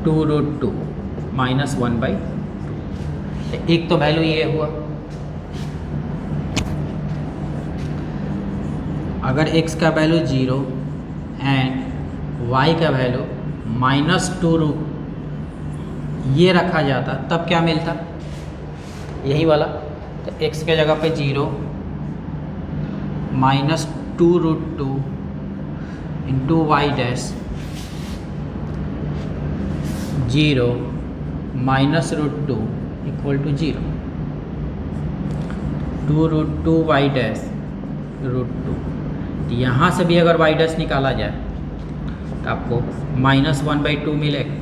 2√2 -1/2। एक तो वैल्यू ये हुआ। अगर x का वैल्यू 0 एंड y का वैल्यू -2 ये रखा जाता तब क्या मिलता, यही वाला। तो x के जगह पे 0 -2√2 into y dash 0 -√2 equal to 0, 2√2 y dash √2। तो यहाँ से भी अगर वाई डैश निकाला जाए तो आपको -1/2 मिलेगा।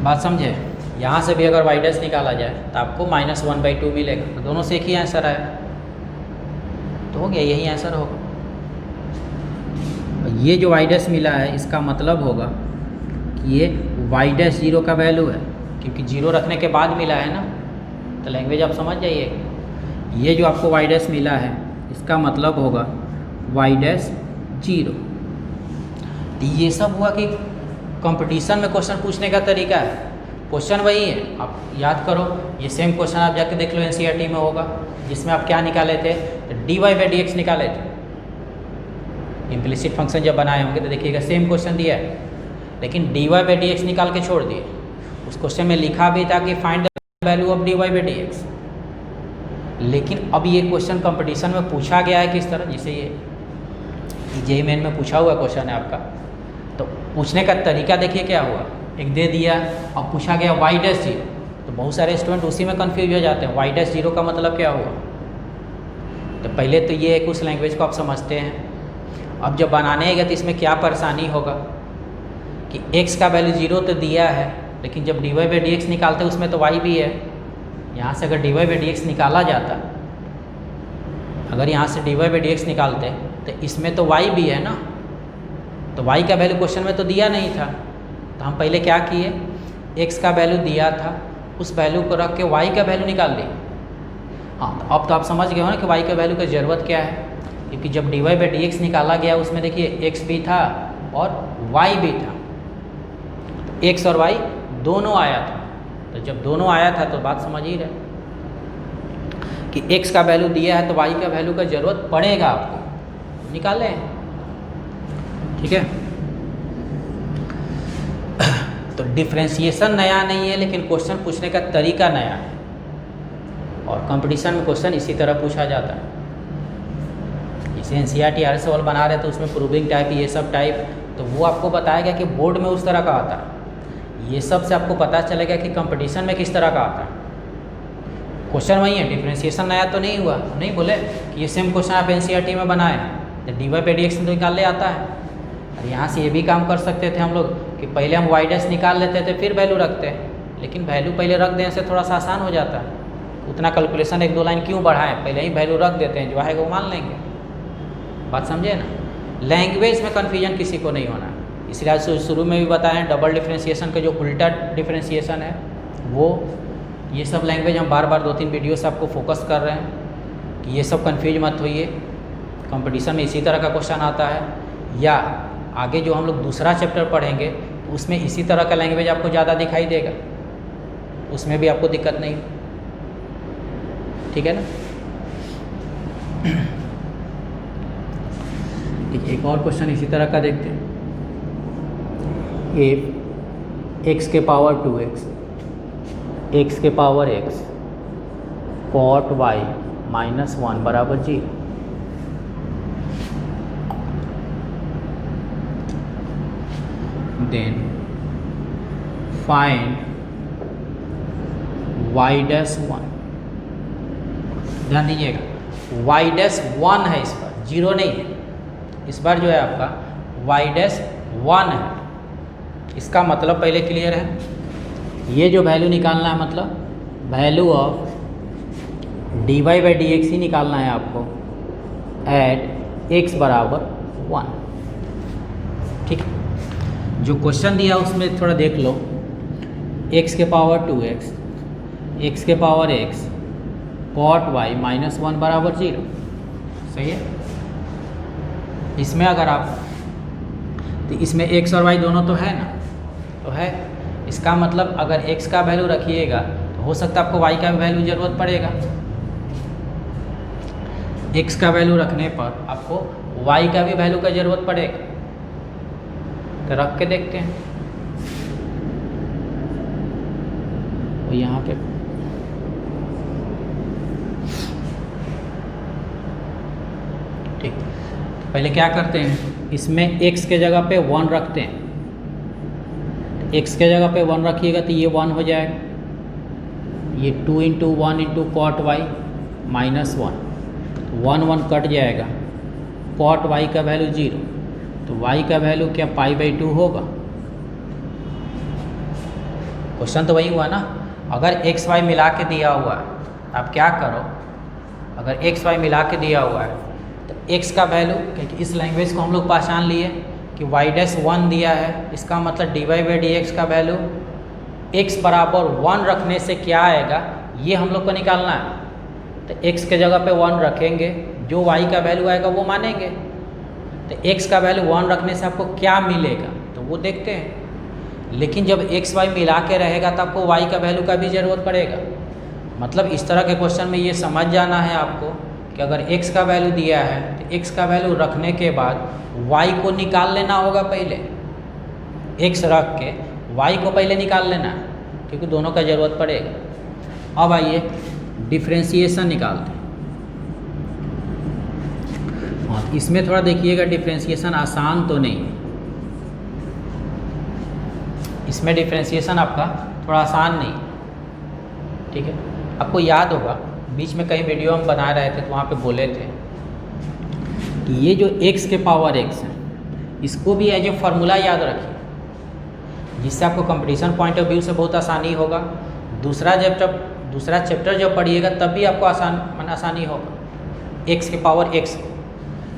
बात समझे, यहाँ से भी अगर वाई डैश निकाला जाए तो आपको -1/2 मिलेगा। तो दोनों से एक ही आंसर आया, तो हो गया, यही आंसर होगा। ये जो वाई डैश मिला है इसका मतलब होगा कि ये वाई डैश 0 का वैल्यू है, क्योंकि 0 रखने के बाद मिला है ना। तो लैंग्वेज आप समझ जाइए, ये जो आपको वाई डैश मिला है इसका मतलब होगा वाई डैश 0। तो ये सब हुआ कि कंपटीशन में क्वेश्चन पूछने का तरीका है। क्वेश्चन वही है, आप याद करो, ये सेम क्वेश्चन आप जाके देख लो एनसीईआरटी में होगा, जिसमें आप क्या निकाले थे, तो dy बाई डी एक्स निकाले थे। इम्प्लिसिट फंक्शन जब बनाए होंगे तो देखिएगा सेम क्वेश्चन दिया है, लेकिन dy बाई डी एक्स निकाल के छोड़ दिए। उस क्वेश्चन में लिखा भी था कि find the value of dy by d x, लेकिन अब ये क्वेश्चन कंपटीशन में पूछा गया है किस तरह, जिसे ये जेईई मेन में पूछा हुआ क्वेश्चन है आपका। तो पूछने का तरीका देखिए क्या हुआ, एक दे दिया और पूछा गया वाई डैश 0, तो बहुत सारे स्टूडेंट उसी में कंफ्यूज हो जाते हैं, वाई डैश 0 का मतलब क्या हुआ। तो पहले तो ये एक उस लैंग्वेज को आप समझते हैं। अब जब बनाने गए तो इसमें क्या परेशानी होगा कि x का वैल्यू 0 तो दिया है, लेकिन जब dy बाई डी एक्स निकालते हैं उसमें तो y भी है। यहाँ से अगर dy बाई डी एक्स निकाला जाता, अगर यहाँ से dy बाई डी एक्स निकालते तो इसमें तो y भी है ना, तो y का वैल्यू क्वेश्चन में तो दिया नहीं था। तो हम पहले क्या किए, x का वैल्यू दिया था, उस वैल्यू को रख के y का वैल्यू निकाल लिए। हाँ, तो अब तो आप समझ गए हो ना कि y के वैल्यू की ज़रूरत क्या है, क्योंकि जब dy बाई डी एक्स निकाला गया उसमें देखिए x भी था और y भी था, x और y दोनों आया था। तो जब दोनों आया था तो बात समझ ही रहे कि x का वैल्यू दिया है तो y का वैल्यू का ज़रूरत पड़ेगा आपको, निकालें, ठीक है। तो डिफ्रेंशिएशन नया नहीं है, लेकिन क्वेश्चन पूछने का तरीका नया है, और कंपटीशन में क्वेश्चन इसी तरह पूछा जाता है। जैसे एनसीईआरटी आर सवाल बना रहे तो उसमें प्रूविंग टाइप, ये सब टाइप, तो वो आपको बताएगा कि बोर्ड में उस तरह का आता है। ये सब से आपको पता चलेगा कि कंपटीशन में किस तरह का आता है। क्वेश्चन वही है, डिफ्रेंशिएशन नया तो नहीं हुआ, नहीं बोले कि ये सेम क्वेश्चन आप एनसीईआरटी में बनाए तो dy बाई डी एक्स निकालने आता है। और यहाँ से ये भी काम कर सकते थे हम लोग कि पहले हम वाई डैश निकाल लेते थे फिर वैल्यू रखते हैं, लेकिन वैल्यू पहले रख देने से थोड़ा सा आसान हो जाता है। उतना कैलकुलेशन 1-2 लाइन क्यों बढ़ाएं, पहले ही वैल्यू रख देते हैं, जो आएगा वो मान लेंगे। बात समझे ना, लैंग्वेज में कन्फ्यूजन किसी को नहीं होना। इसलिए शुरू में भी बताएं, डबल डिफ्रेंशिएशन का जो उल्टा डिफ्रेंशिएशन है वो, ये सब लैंग्वेज हम बार बार 2-3 वीडियो से आपको फोकस कर रहे हैं कि ये सब कन्फ्यूज मत होइए। कंपटीशन में इसी तरह का क्वेश्चन आता है, या आगे जो हम लोग दूसरा चैप्टर पढ़ेंगे उसमें इसी तरह का लैंग्वेज आपको ज़्यादा दिखाई देगा, उसमें भी आपको दिक्कत नहीं, ठीक है ना। ठीक है, एक और क्वेश्चन इसी तरह का देखते हैं। इफ एक्स के पावर 2x एक्स के पावर x कॉट y -1 बराबर 0, देन फाइंड y'1। ध्यान दीजिएगा y'1 है, इस बार 0 नहीं है, इस बार जो है आपका y'1 है। इसका मतलब पहले क्लियर है, ये जो वैल्यू निकालना है मतलब वैल्यू ऑफ dy/dx ही निकालना है आपको एट x बराबर 1। ठीक, जो क्वेश्चन दिया उसमें थोड़ा देख लो, x के पावर 2x x के पावर x कॉट y -1 बराबर 0, सही है। इसमें अगर आप, तो इसमें x और y दोनों तो है ना, तो है, इसका मतलब अगर x का वैल्यू रखिएगा तो हो सकता है आपको y का भी वैल्यू ज़रूरत पड़ेगा। x का वैल्यू रखने पर आपको y का भी वैल्यू का ज़रूरत पड़ेगा, तो रख के देखते हैं। तो यहाँ पे ठीक, तो पहले क्या करते हैं, इसमें x के जगह पे 1 रखते हैं। x के जगह पे 1 रखिएगा तो ये 1 हो जाएगा, ये 2 × 1 × कॉट y -1, 1 कट जाएगा, कॉट y का वैल्यू 0, तो y का वैल्यू क्या π/2 होगा। क्वेश्चन तो वही हुआ ना, अगर x y मिला के दिया हुआ है, आप क्या करो, अगर x y मिला के दिया हुआ है तो x का वैल्यू, क्योंकि इस लैंग्वेज को हम लोग पहचान लिए कि y'1 दिया है, इसका मतलब dy/dx का वैल्यू x बराबर 1 रखने से क्या आएगा, ये हम लोग को निकालना है। तो x के जगह पे 1 रखेंगे, जो y का वैल्यू आएगा वो मानेंगे। तो x का वैल्यू 1 रखने से आपको क्या मिलेगा, तो वो देखते हैं। लेकिन जब x y मिला के रहेगा तो आपको y का वैल्यू का भी ज़रूरत पड़ेगा। मतलब इस तरह के क्वेश्चन में ये समझ जाना है आपको कि अगर x का वैल्यू दिया है तो x का वैल्यू रखने के बाद y को निकाल लेना होगा पहले, x रख के y को पहले निकाल लेना है, क्योंकि दोनों का ज़रूरत पड़ेगा। अब आइए डिफ्रेंशिएशन निकालते हैं। हाँ, इसमें थोड़ा देखिएगा, डिफ्रेंशिएशन आसान तो नहीं है, इसमें डिफ्रेंशिएशन आपका थोड़ा आसान नहीं, ठीक है। आपको याद होगा बीच में कहीं वीडियो हम बना रहे थे तो वहाँ पे बोले थे कि ये जो x के पावर x है, इसको भी एज ए फार्मूला याद रखिए, जिससे आपको कंपटीशन पॉइंट ऑफ व्यू से बहुत आसानी होगा। दूसरा चैप्टर जब पढ़िएगा तब भी आपको आसानी होगा x के पावर x को।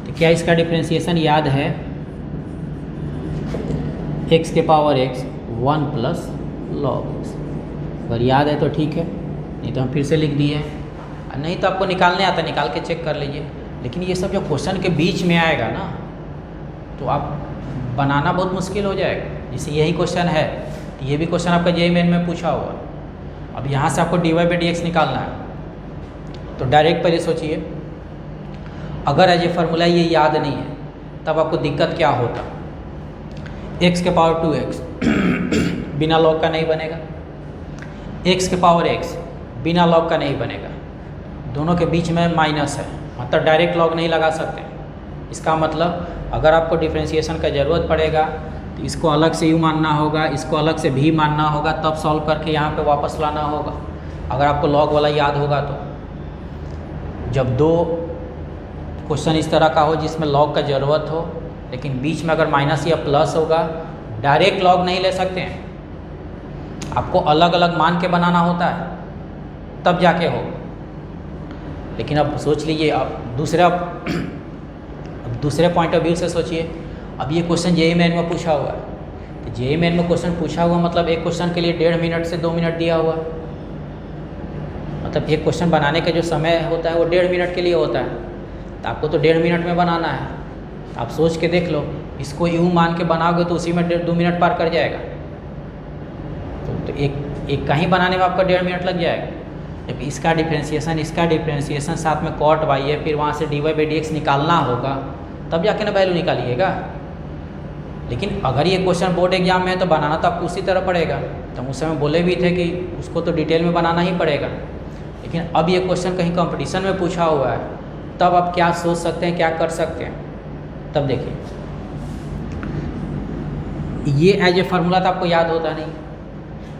तो क्या इसका डिफ्रेंशिएशन याद है, x के power x 1 plus log x। अगर याद है तो ठीक है, नहीं तो हम फिर से लिख दिए, नहीं तो आपको निकालने आता, निकाल के चेक कर लीजिए। लेकिन ये सब जो क्वेश्चन के बीच में आएगा ना, तो आप बनाना बहुत मुश्किल हो जाएगा। जैसे यही क्वेश्चन है, तो ये भी क्वेश्चन आपका JEE मेन में पूछा हुआ। अब यहाँ से आपको dy/dx निकालना है, तो डायरेक्ट पहले सोचिए, अगर एज ए फार्मूला ये याद नहीं है तब आपको दिक्कत क्या होता। x के पावर 2x बिना लॉग का नहीं बनेगा, x के पावर x बिना लॉग का नहीं बनेगा, दोनों के बीच में माइनस है, मतलब डायरेक्ट लॉग नहीं लगा सकते। इसका मतलब अगर आपको डिफ्रेंशिएशन का ज़रूरत पड़ेगा तो इसको अलग से u मानना होगा, इसको अलग से v मानना होगा, तब सॉल्व करके यहाँ पे वापस लाना होगा। अगर आपको लॉग वाला याद होगा तो जब दो क्वेश्चन इस तरह का हो जिसमें लॉग का ज़रूरत हो, लेकिन बीच में अगर माइनस या प्लस होगा, डायरेक्ट लॉग नहीं ले सकते हैं, आपको अलग अलग मान के बनाना होता है, तब जाके हो। लेकिन अब सोच लीजिए, अब दूसरे पॉइंट ऑफ व्यू से सोचिए। अब ये क्वेश्चन JEE मेन में पूछा हुआ है, तो JEE मेन में क्वेश्चन पूछा हुआ मतलब एक क्वेश्चन के लिए 1.5 मिनट से 2 मिनट दिया हुआ, मतलब एक क्वेश्चन बनाने का जो समय होता है वो 1.5 मिनट के लिए होता है, तो आपको तो 1.5 मिनट में बनाना है। आप सोच के देख लो, इसको यूँ मान के बनाओगे तो उसी में 2 मिनट पार कर जाएगा, तो एक कहीं बनाने में आपका 1.5 मिनट लग जाएगा। जब इसका डिफ्रेंशिएशन साथ में कॉट y है, फिर वहाँ से dy/dx निकालना होगा, तब जाके ना वैल्यू निकालिएगा। लेकिन अगर ये क्वेश्चन बोर्ड एग्जाम में है तो बनाना तो आपको उसी तरह पड़ेगा। तो हम उस समय बोले भी थे कि उसको तो डिटेल में बनाना ही पड़ेगा। लेकिन अब ये क्वेश्चन कहीं कंपटीशन में पूछा हुआ है, तब आप क्या सोच सकते हैं, क्या कर सकते हैं। तब देखिए, ये एज ए फार्मूला तो आपको याद होता नहीं,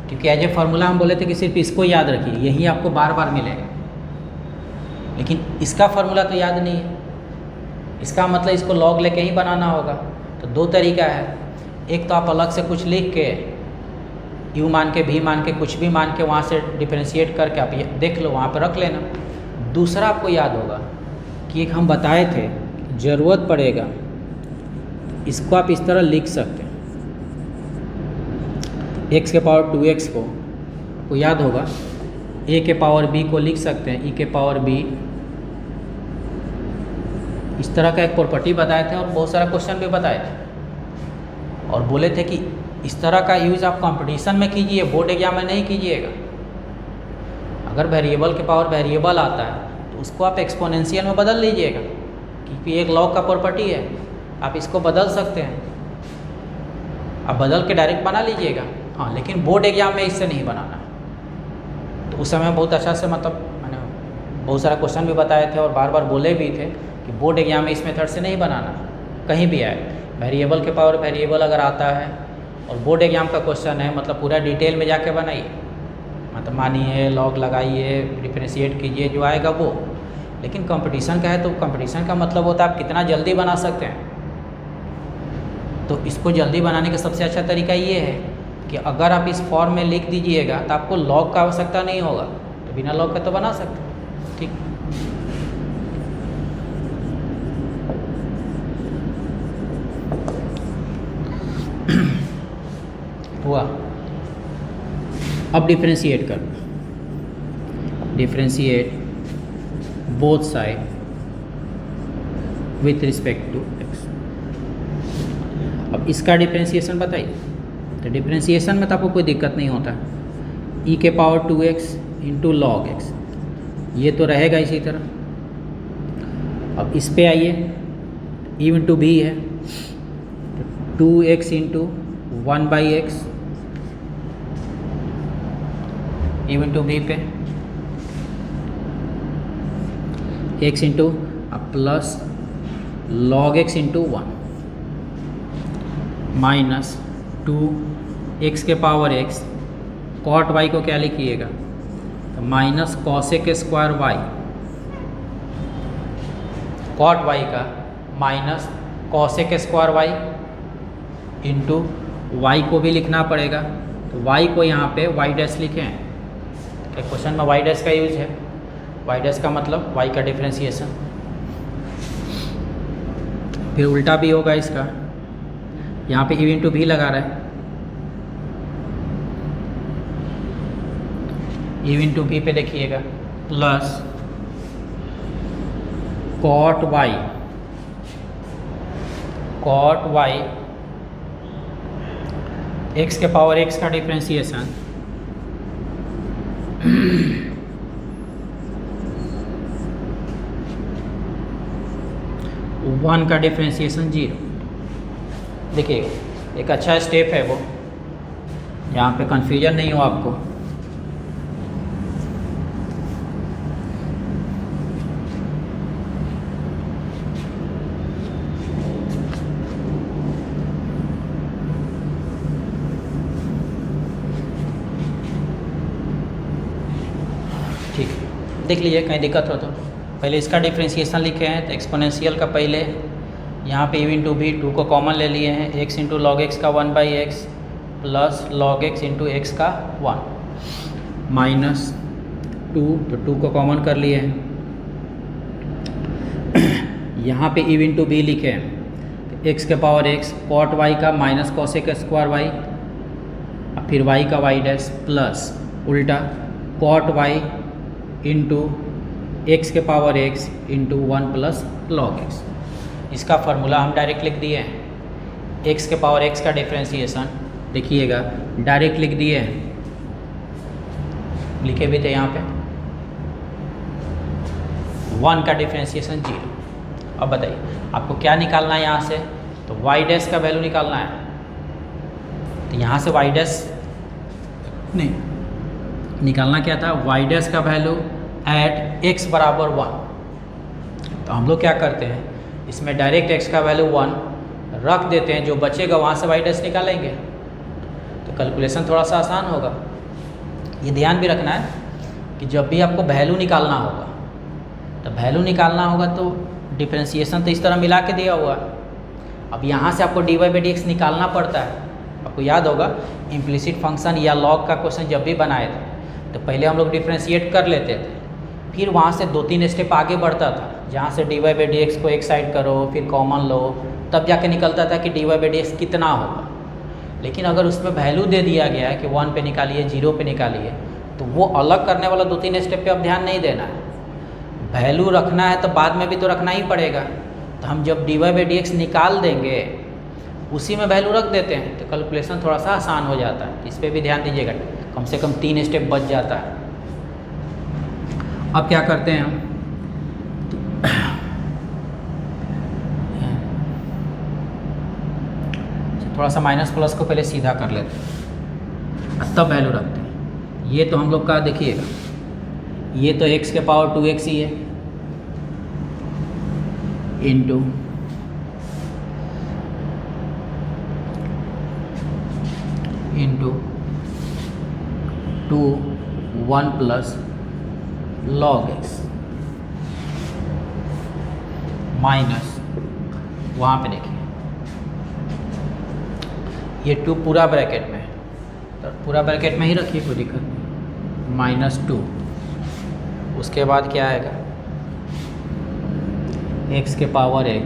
क्योंकि एज ए फार्मूला हम बोले थे कि सिर्फ इसको याद रखिए, यही आपको बार बार मिलेगा। लेकिन इसका फार्मूला तो याद नहीं है, इसका मतलब इसको लॉग लेके ही बनाना होगा। तो दो तरीका है, एक तो आप अलग से कुछ लिख के u मान के v मान के कुछ भी मान के वहाँ से डिफरेंशिएट करके आप ये देख लो, वहाँ पर रख लेना। दूसरा आपको याद होगा कि एक हम बताए थे, ज़रूरत पड़ेगा इसको आप इस तरह लिख सकते हैं, x के पावर 2x को याद होगा a के पावर b को लिख सकते हैं e के पावर b। इस तरह का एक प्रॉपर्टी बताए थे और बहुत सारा क्वेश्चन भी बताए थे, और बोले थे कि इस तरह का यूज़ आप कंपटीशन में कीजिए, बोर्ड एग्जाम में नहीं कीजिएगा। अगर वेरिएबल के पावर वेरिएबल आता है तो उसको आप एक्सपोनेंशियल में बदल लीजिएगा, क्योंकि एक लॉग का प्रॉपर्टी है, आप इसको बदल सकते हैं, आप बदल के डायरेक्ट बना लीजिएगा। हाँ, लेकिन बोर्ड एग्जाम में इससे नहीं बनाना। तो उस समय बहुत अच्छा से मतलब मैंने बहुत सारा क्वेश्चन भी बताए थे और बार बार बोले भी थे कि बोर्ड एग्जाम में इस मेथड से नहीं बनाना। कहीं भी आए वेरिएबल के पावर वेरिएबल अगर आता है और बोर्ड एग्जाम का क्वेश्चन है, मतलब पूरा डिटेल में जाके बनाइए, मतलब मानिए लॉग लगाइए, डिफरेंशिएट कीजिए, जो आएगा वो। लेकिन कंपटीशन का है तो कंपटीशन का मतलब होता है आप कितना जल्दी बना सकते हैं। तो इसको जल्दी बनाने का सबसे अच्छा तरीका ये है कि अगर आप इस फॉर्म में लिख दीजिएगा तो आपको लॉग का आवश्यकता नहीं होगा, तो बिना लॉग का तो बना सकते हैं। ठीक, हुआ। अब डिफरेंशिएट कर, differentiate both side with respect to x। अब इसका डिफरेंशिएशन बताइए। तो डिफरेंशिएशन में तो आपको कोई दिक्कत नहीं होता, e के power 2x into log x, ये तो रहेगा इसी तरह। अब इस पे आइए, e इंटू b है, तो 2x into 1/x e into b पे x into plus log x into 1 minus 2x के पावर x, कॉट y को क्या लिखिएगा, तो minus cosec square y, cot y का minus cosec square y into y को भी लिखना पड़ेगा। तो y को यहाँ पे y डैश लिखें, क्वेश्चन में y डैश का यूज है, y डैश का मतलब y का डिफरेंशिएशन। फिर उल्टा भी होगा इसका, यहाँ पे e इंटू भी लगा रहा है, e इंटू भी पे देखिएगा plus cot y, cot y x के पावर x का डिफरेंशिएशन 1 का डिफरेंशिएशन 0। देखिएगा एक अच्छा स्टेप है वो, यहाँ पे कन्फ्यूजन नहीं हो आपको। ठीक, देख लीजिए कहीं दिक्कत हो तो। पहले इसका डिफरेंशिएशन लिखे हैं, तो एक्सपोनेंशियल का पहले यहाँ पे u इंटू भी 2 को कॉमन ले लिए हैं, x इंटू लॉग एक्स का 1/x plus log x into x का 1 माइनस 2, तो 2 को कॉमन कर लिए हैं। यहाँ पे u इंटू बी लिखे हैं, तो x के पावर x, कॉट y का माइनस कॉसेक स्क्वायर y, फिर y का y डैश प्लस उल्टा कॉट y इंटू एक्स के power x into 1 plus log x। इसका फार्मूला हम डायरेक्ट लिख दिए हैं, x के पावर x का डिफरेंशिएशन देखिएगा डायरेक्ट लिख दिए हैं, लिखे भी थे यहाँ पे 1 का डिफरेंशिएशन 0। अब बताइए आपको क्या निकालना है यहाँ से, तो y डैश का वैल्यू निकालना है। तो यहाँ से वाई डैश नहीं निकालना क्या था, वाई डैश का वैल्यू एट x बराबर 1। तो हम लोग क्या करते हैं, इसमें डायरेक्ट x का वैल्यू 1 रख देते हैं, जो बचेगा वहाँ से वाई डैश निकालेंगे, तो कैलकुलेशन थोड़ा सा आसान होगा। ये ध्यान भी रखना है कि जब भी आपको वैल्यू निकालना होगा, तो वैल्यू निकालना होगा तो डिफरेंशिएशन तो इस तरह मिला के दिया हुआ है। अब यहाँ से आपको dy बाई डी एक्स निकालना पड़ता है। आपको याद होगा इम्प्लिसिट फंक्शन या लॉग का क्वेश्चन जब भी बनाए थे तो पहले हम लोग डिफ्रेंशिएट कर लेते थे, फिर वहाँ से 2-3 स्टेप आगे बढ़ता था, जहाँ से dy बाई डी एक्स को एक साइड करो फिर कॉमन लो, तब जाके निकलता था कि dy बाई डी एक्स कितना होगा। लेकिन अगर उसमें वैल्यू दे दिया गया है कि 1 पे निकालिए 0 पे निकालिए, तो वो अलग करने वाला 2-3 स्टेप पे अब ध्यान नहीं देना है। वैल्यू रखना है तो बाद में भी तो रखना ही पड़ेगा। तो हम जब dy बाई डी एक्स निकाल देंगे उसी में वैल्यू रख देते हैं, तो कैलकुलेशन थोड़ा सा आसान हो जाता है। इस पर भी ध्यान दीजिएगा, कम से कम 3 स्टेप बच जाता है। अब क्या करते हैं हम, थोड़ा सा माइनस प्लस को पहले सीधा कर लेते हैं तब वैल्यू रखते हैं। ये तो हम लोग का देखिएगा, ये तो x के पावर 2x ही है into into 2 1 plus log x minus, वहाँ पे देखिए ये 2 पूरा ब्रैकेट में है, तो पूरा ब्रैकेट में ही रखिए, कोई दिक्कत नहीं, -2। उसके बाद क्या आएगा, x के पावर x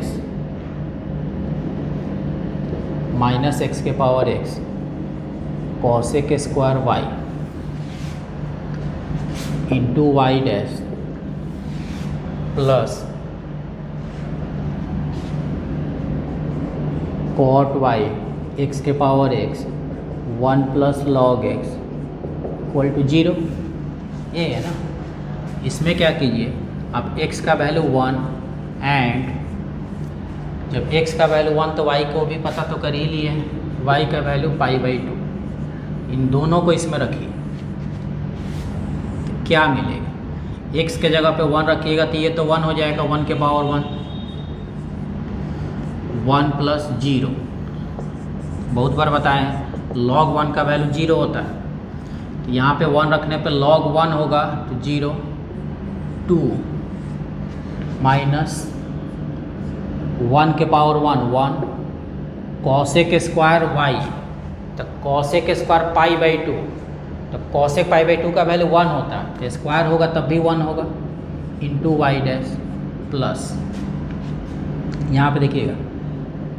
माइनस x के power x cosec square y into y dash plus cot y x के power x 1 plus log x equal to 0। ये है ना। इसमें क्या कीजिए, आप x का वैल्यू 1 एंड जब x का वैल्यू 1 तो y को भी पता तो कर ही लिए, y का वैल्यू π/2, इन दोनों को इसमें रखिए। तो क्या मिलेगा, x के जगह पे 1 रखिएगा तो ये तो 1 हो जाएगा, 1 के पावर 1 1 प्लस 0। बहुत बार बताएं log 1 का वैल्यू 0 होता है, तो यहाँ पे 1 रखने पे log 1 होगा तो 0 2 माइनस 1 के पावर 1 कॉसेक स्क्वायर y, तो कॉसेक स्क्वायर π/2, तो कॉसेक π/2 का वैल्यू 1 होता है, तो स्क्वायर होगा तब भी 1 होगा इंटू वाई डैश प्लस, यहाँ पे देखिएगा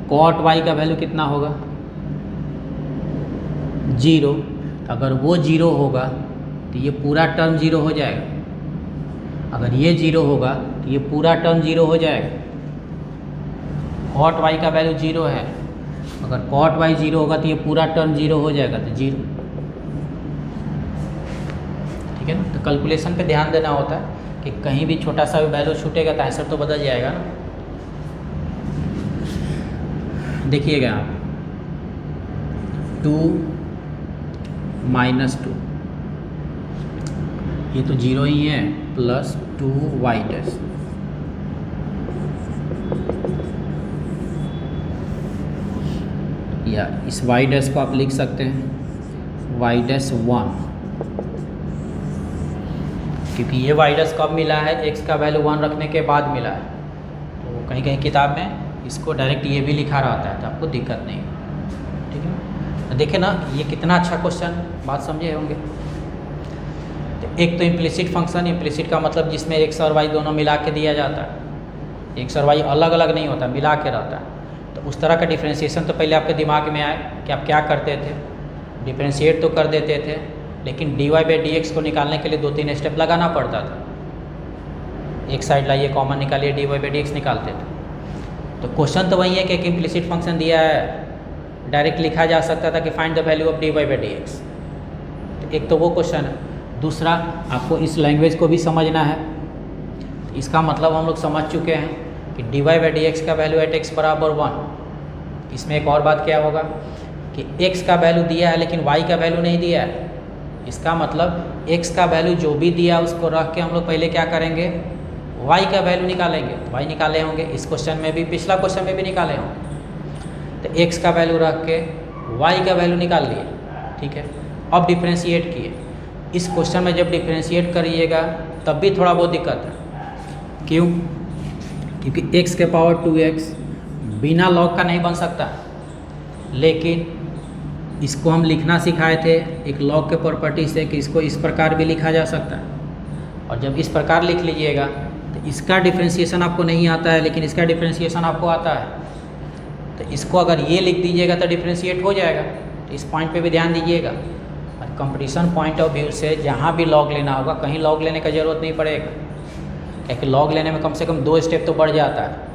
कॉट y का वैल्यू कितना होगा 0। अगर वो 0 होगा तो ये पूरा टर्म 0 हो जाएगा, अगर ये 0 होगा तो ये पूरा टर्म 0 हो जाएगा। कॉट y का वैल्यू 0 है, अगर कॉट y 0 होगा तो ये पूरा टर्म 0 हो जाएगा, तो 0। ठीक है ना। तो कैलकुलेशन पे ध्यान देना होता है कि कहीं भी छोटा सा भी वैल्यू छूटेगा तो आंसर तो बदल जाएगा ना। देखिएगा आप 2 माइनस 2, ये तो 0 ही है, प्लस 2 वाई डैश या इस वाई डैश को आप लिख सकते हैं वाई डैश 1, क्योंकि ये वाई डैश कब मिला है, x का वैल्यू 1 रखने के बाद मिला है। तो कहीं कहीं किताब में इसको डायरेक्ट ये भी लिखा रहता है, तो आपको दिक्कत नहीं। ठीक है, तो देखें ना ये कितना अच्छा क्वेश्चन, बात समझे होंगे। तो एक तो इम्प्लिसिट फंक्शन, इम्प्लिसिट का मतलब जिसमें x और y दोनों मिला के दिया जाता है, x और y अलग अलग नहीं होता, मिला के रहता है। तो उस तरह का डिफ्रेंशिएशन तो पहले आपके दिमाग में आए कि आप क्या करते थे, डिफ्रेंशिएट तो कर देते थे, लेकिन dy बाई डी एक्स को निकालने के लिए 2-3 स्टेप लगाना पड़ता था। एक साइड लाइए कॉमन निकालिए, dy बाई डी एक्स निकालते थे। तो क्वेश्चन तो वही है कि एक इम्प्लिसिट फंक्शन दिया है, डायरेक्ट लिखा जा सकता था कि find the value of dy by d x. एक तो वो क्वेश्चन है। दूसरा, आपको इस लैंग्वेज को भी समझना है। इसका मतलब हम लोग समझ चुके हैं कि dy बाई डी एक्स का वैल्यू एट x बराबर 1। इसमें एक और बात क्या होगा, कि x का वैल्यू दिया है लेकिन y का वैल्यू नहीं दिया है। इसका मतलब x का वैल्यू जो भी दिया उसको रख के हम लोग पहले क्या करेंगे, y का वैल्यू निकालेंगे। तो y निकाले होंगे, इस क्वेश्चन में भी, पिछला क्वेश्चन में भी निकाले होंगे। तो x का वैल्यू रख के y का वैल्यू निकाल लिए, ठीक है। अब डिफ्रेंशिएट किए। इस क्वेश्चन में जब डिफ्रेंशिएट करिएगा तब भी थोड़ा बहुत दिक्कत है। क्यों? क्योंकि x के पावर 2x बिना लॉग का नहीं बन सकता, लेकिन इसको हम लिखना सिखाए थे एक लॉग के प्रॉपर्टी से कि इसको इस प्रकार भी लिखा जा सकता है। और जब इस प्रकार लिख लीजिएगा तो इसका डिफ्रेंशिएशन आपको नहीं आता है, लेकिन इसका डिफ्रेंशिएशन आपको आता है। तो इसको अगर ये लिख दीजिएगा तो डिफ्रेंशिएट हो जाएगा। तो इस पॉइंट पे भी ध्यान दीजिएगा। और कंपटीशन पॉइंट ऑफ व्यू से जहाँ भी लॉग लेना होगा, कहीं लॉग लेने का ज़रूरत नहीं पड़ेगा, क्योंकि लॉग लेने में कम से कम 2 स्टेप तो बढ़ जाता है,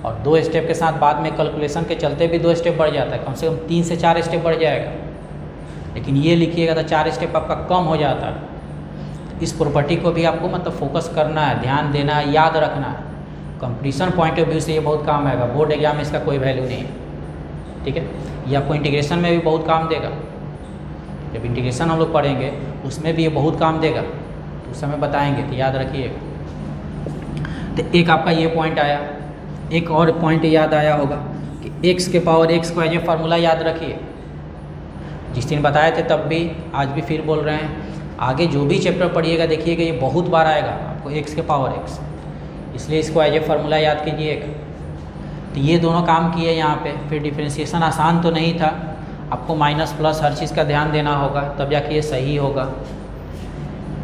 और 2 स्टेप के साथ बाद में कैलकुलेशन के चलते भी 2 स्टेप बढ़ जाता है, कम से कम 3 से 4 स्टेप बढ़ जाएगा। लेकिन ये लिखिएगा तो 4 स्टेप आपका कम हो जाता है। तो इस प्रॉपर्टी को भी आपको मतलब फोकस करना है, ध्यान देना है, याद रखना है। कंपटीशन पॉइंट ऑफ व्यू से ये बहुत काम आएगा। बोर्ड एग्जाम में इसका कोई वैल्यू नहीं है, ठीक है। ये आपको इंटीग्रेशन में भी बहुत काम देगा। जब इंटीग्रेशन हम लोग पढ़ेंगे उसमें भी ये बहुत काम देगा, तो उस समय बताएंगे, तो याद रखिएगा। तो एक आपका ये पॉइंट आया। एक और पॉइंट याद आया होगा कि x के पावर x को एज ए फार्मूला याद रखिए। जिस दिन बताए थे तब भी, आज भी फिर बोल रहे हैं। आगे जो भी चैप्टर पढ़िएगा देखिएगा ये बहुत बार आएगा आपको x के पावर x, इसलिए इसको एज ए फार्मूला याद कीजिएगा। तो ये दोनों काम किए यहाँ पे। फिर डिफ्रेंशिएशन आसान तो नहीं था, आपको माइनस प्लस हर चीज़ का ध्यान देना होगा, तब जाके ये सही होगा।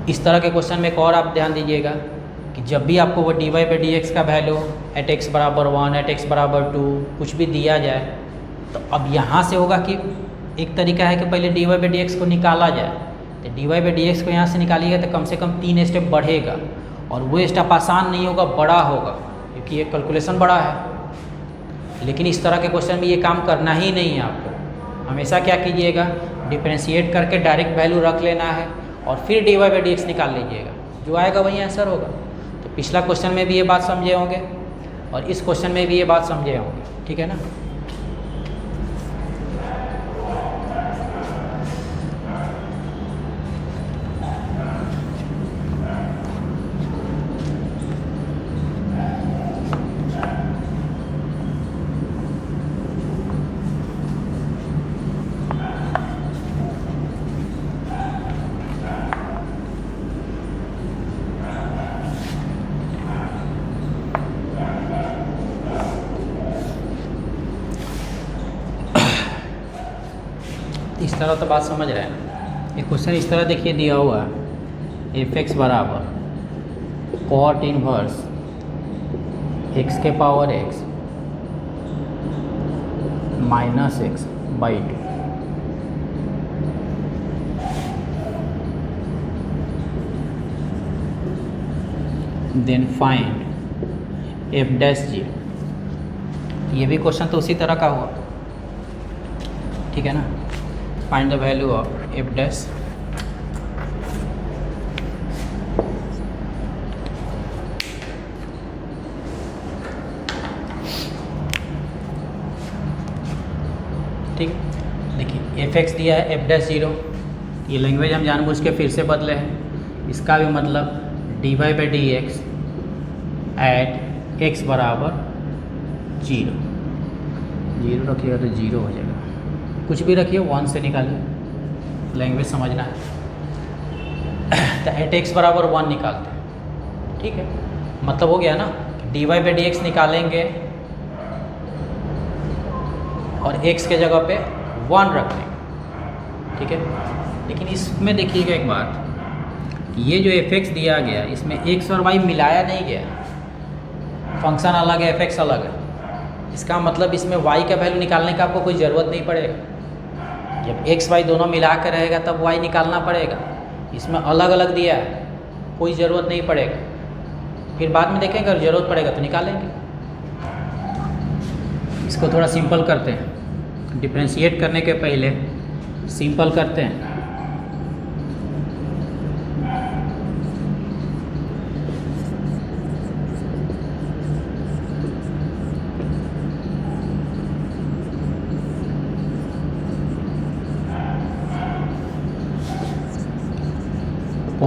इस तरह के क्वेश्चन में एक और आप ध्यान दीजिएगा कि जब भी आपको वो dy बाई डी एक्स का वैल्यू एट x बराबर 1, एट x बराबर 2 कुछ भी दिया जाए, तो अब यहाँ से होगा कि एक तरीका है कि पहले dy बाई डी एक्स को निकाला जाए। तो dy बाई डी एक्स को यहाँ से निकालिएगा तो कम से कम 3 स्टेप बढ़ेगा, और वो स्टेप आसान नहीं होगा, बड़ा होगा, क्योंकि ये कैलकुलेशन बड़ा है। लेकिन इस तरह के क्वेश्चन में ये काम करना ही नहीं है आपको। हमेशा क्या कीजिएगा, डिफ्रेंशिएट करके डायरेक्ट वैल्यू रख लेना है और फिर dy बाई डी एक्स निकाल लीजिएगा, जो आएगा वही आंसर होगा। तो पिछला क्वेश्चन में भी ये बात समझे होंगे और इस क्वेश्चन में भी ये बात समझे होंगे, ठीक है ना। इस तरह तो बात समझ रहे हैं। एक क्वेश्चन इस तरह देखिए दिया हुआ है, एफ एक्स बराबर कॉट इनवर्स एक्स के power x minus x by 2, then find f dash g. ये भी क्वेश्चन तो उसी तरह का हुआ, ठीक है ना। Find the value of F dash ठीक। देखिए एफ एक्स दिया है, एफ डैश 0। ये लैंग्वेज हम जानबूझ के फिर से बदले हैं। इसका भी मतलब d y by d x at x बराबर 0 रखिएगा तो 0 हो जाएगा। कुछ भी रखिए 1 से निकालिए, लैंग्वेज समझना है। तो एट एक्स बराबर 1 निकालते हैं, ठीक है। मतलब हो गया ना, d y by d x निकालेंगे और x के जगह पे 1 रख देंगे, ठीक है। लेकिन इसमें देखिएगा एक बात, ये जो एफ एक्स दिया गया इसमें x और y मिलाया नहीं गया, फंक्शन अलग है, एफ एक्स अलग है। इसका मतलब इसमें y का वैल्यू निकालने का आपको कोई ज़रूरत नहीं पड़ेगा। जब x y दोनों मिला कर रहेगा तब y निकालना पड़ेगा। इसमें अलग अलग दिया है, कोई ज़रूरत नहीं पड़ेगा। फिर बाद में देखेंगे अगर ज़रूरत पड़ेगा तो निकालेंगे। इसको थोड़ा सिंपल करते हैं, डिफ्रेंशिएट करने के पहले सिंपल करते हैं।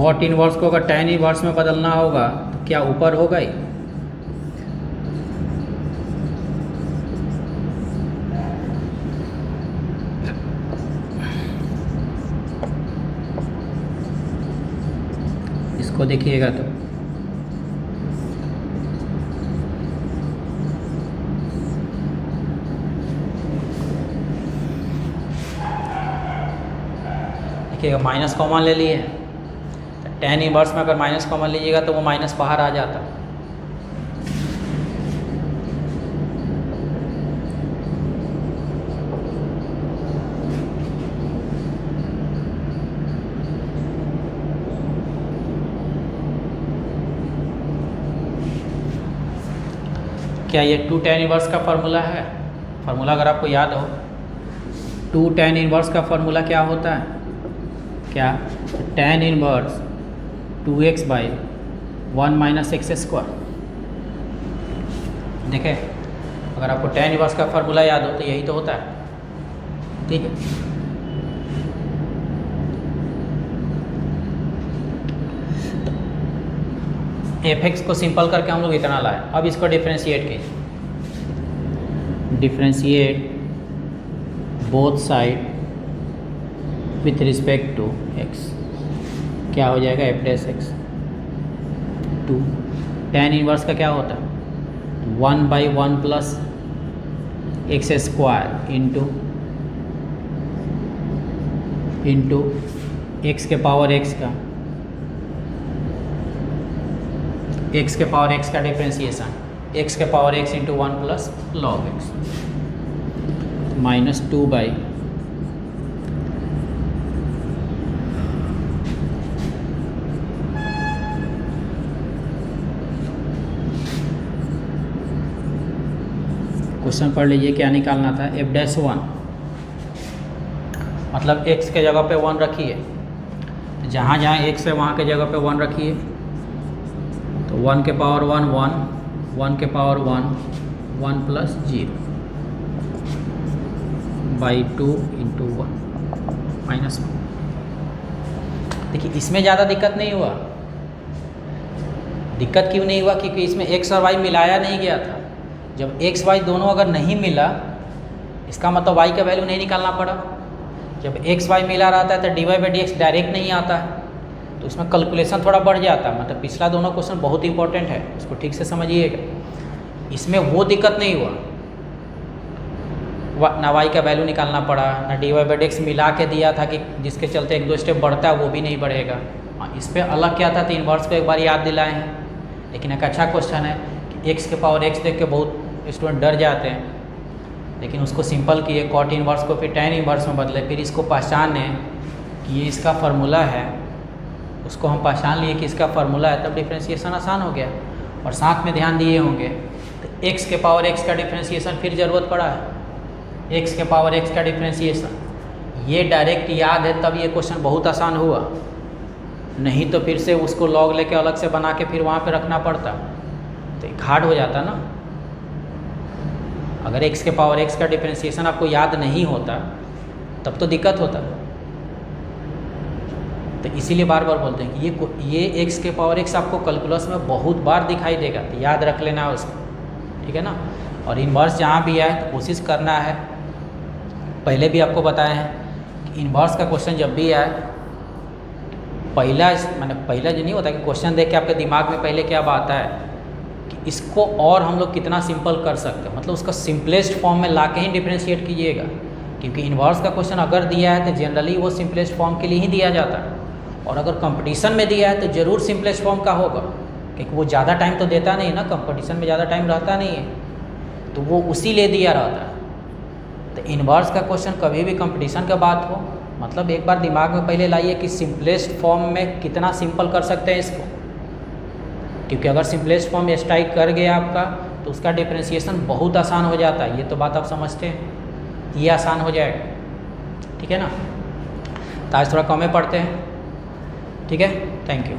कॉट इनवर्स को अगर tan इनवर्स में बदलना होगा तो क्या ऊपर होगा ही? इसको देखिएगा तो देखिएगा माइनस कॉमन ले लिए, तो tan इनवर्स में अगर माइनस कॉमन लीजिएगा तो वो माइनस बाहर आ जाता। क्या ये 2 tan इनवर्स का फार्मूला है? फार्मूला अगर आपको याद हो, 2 tan इनवर्स का फार्मूला क्या होता है? क्या? tan inverse 2x by 1 minus x square. देखें, अगर आपको tan इनवर्स का फार्मूला याद हो तो यही तो होता है, ठीक है। fx को सिंपल करके हम लोग इतना लाए। अब इसको डिफ्रेंशिएट कीजिए, differentiate both side with respect to x, क्या हो जाएगा? f dash x। 2 tan inverse का क्या होता है? 1 by 1 plus x square into x के पावर x का, x के पावर x का डिफ्रेंशिएशन, x के power x into 1 plus log x minus 2 by question पढ़ लीजिए क्या निकालना था? f डैश 1 मतलब x के जगह पे 1 रखिए, जहाँ जहाँ x है वहाँ के जगह पे 1 रखिए, तो 1 के पावर 1 1, 1 के power 1 1 plus 0 by 2 into 1 minus 1। देखिए इसमें ज़्यादा दिक्कत नहीं हुआ। दिक्कत क्यों नहीं हुआ? क्योंकि इसमें x और y मिलाया नहीं गया था। जब x y दोनों अगर नहीं मिला, इसका मतलब y का वैल्यू नहीं निकालना पड़ा। जब x y मिला रहता है तो dy by d x direct नहीं आता है, तो इसमें कैलकुलेशन थोड़ा बढ़ जाता है। मतलब पिछला दोनों क्वेश्चन बहुत इंपॉर्टेंट है, इसको ठीक से समझिएगा। इसमें वो दिक्कत नहीं हुआ, ना y का वैल्यू निकालना पड़ा, ना dy बाई डी एक्स मिला के दिया था कि जिसके चलते 1-2 स्टेप बढ़ता है वो भी नहीं बढ़ेगा। इस पर अलग क्या था तो इन्वर्स को एक बार याद दिलाए हैं। लेकिन एक अच्छा क्वेश्चन है कि x के पावर x देख के बहुत स्टूडेंट डर जाते हैं, लेकिन उसको सिंपल किए, कॉट इन्वर्स को फिर tan इन्वर्स में बदले, फिर इसको पहचाने कि ये इसका फार्मूला है, उसको हम पहचान लिए कि इसका फार्मूला है, तब डिफ्रेंशिएशन आसान हो गया। और साथ में ध्यान दिए होंगे तो x के पावर x का डिफ्रेंशिएशन फिर ज़रूरत पड़ा है, x के पावर x का डिफ्रेंशिएशन, ये डायरेक्ट याद है तब ये क्वेश्चन बहुत आसान हुआ। नहीं तो फिर से उसको लॉग लेके अलग से बना के फिर वहाँ पे रखना पड़ता, तो एक हार्ड हो जाता ना। अगर x के पावर x का डिफ्रेंशिएशन आपको याद नहीं होता तब तो दिक्कत होता। तो इसीलिए बार बार बोलते हैं कि ये x के पावर x आपको कैलकुलस में बहुत बार दिखाई देगा, तो याद रख लेना उसको, ठीक है ना। और इन्वर्स जहाँ भी आए तो कोशिश करना है, पहले भी आपको बताया है कि इन्वर्स का क्वेश्चन जब भी आए, पहला जो नहीं होता कि क्वेश्चन देख के आपके दिमाग में पहले क्या बात आता है कि इसको और हम लोग कितना सिंपल कर सकते हैं, मतलब उसका सिंपलेस्ट फॉर्म में ला के ही डिफ्रेंशिएट कीजिएगा। क्योंकि इन्वर्स का क्वेश्चन अगर दिया है तो जनरली वो सिंपलेस्ट फॉर्म के लिए ही दिया जाता है, और अगर कंपटीशन में दिया है तो ज़रूर सिंपलेस्ट फॉर्म का होगा, क्योंकि वो ज़्यादा टाइम तो देता नहीं ना, कंपटीशन में ज़्यादा टाइम रहता नहीं है, तो वो उसी लिए दिया रहता है। तो इन्वर्स का क्वेश्चन कभी भी कंपटीशन का बात हो, मतलब एक बार दिमाग में पहले लाइए कि सिंपलेस्ट फॉर्म में कितना सिंपल कर सकते हैं इसको, क्योंकि अगर सिंपलेस्ट फॉर्म स्ट्राइक कर गया आपका तो उसका डिफ्रेंशिएशन बहुत आसान हो जाता है। ये तो बात आप समझते हैं, ये आसान हो जाएगा, ठीक है ना। तो आज थोड़ा कम में पढ़ते हैं, ठीक है। Thank you.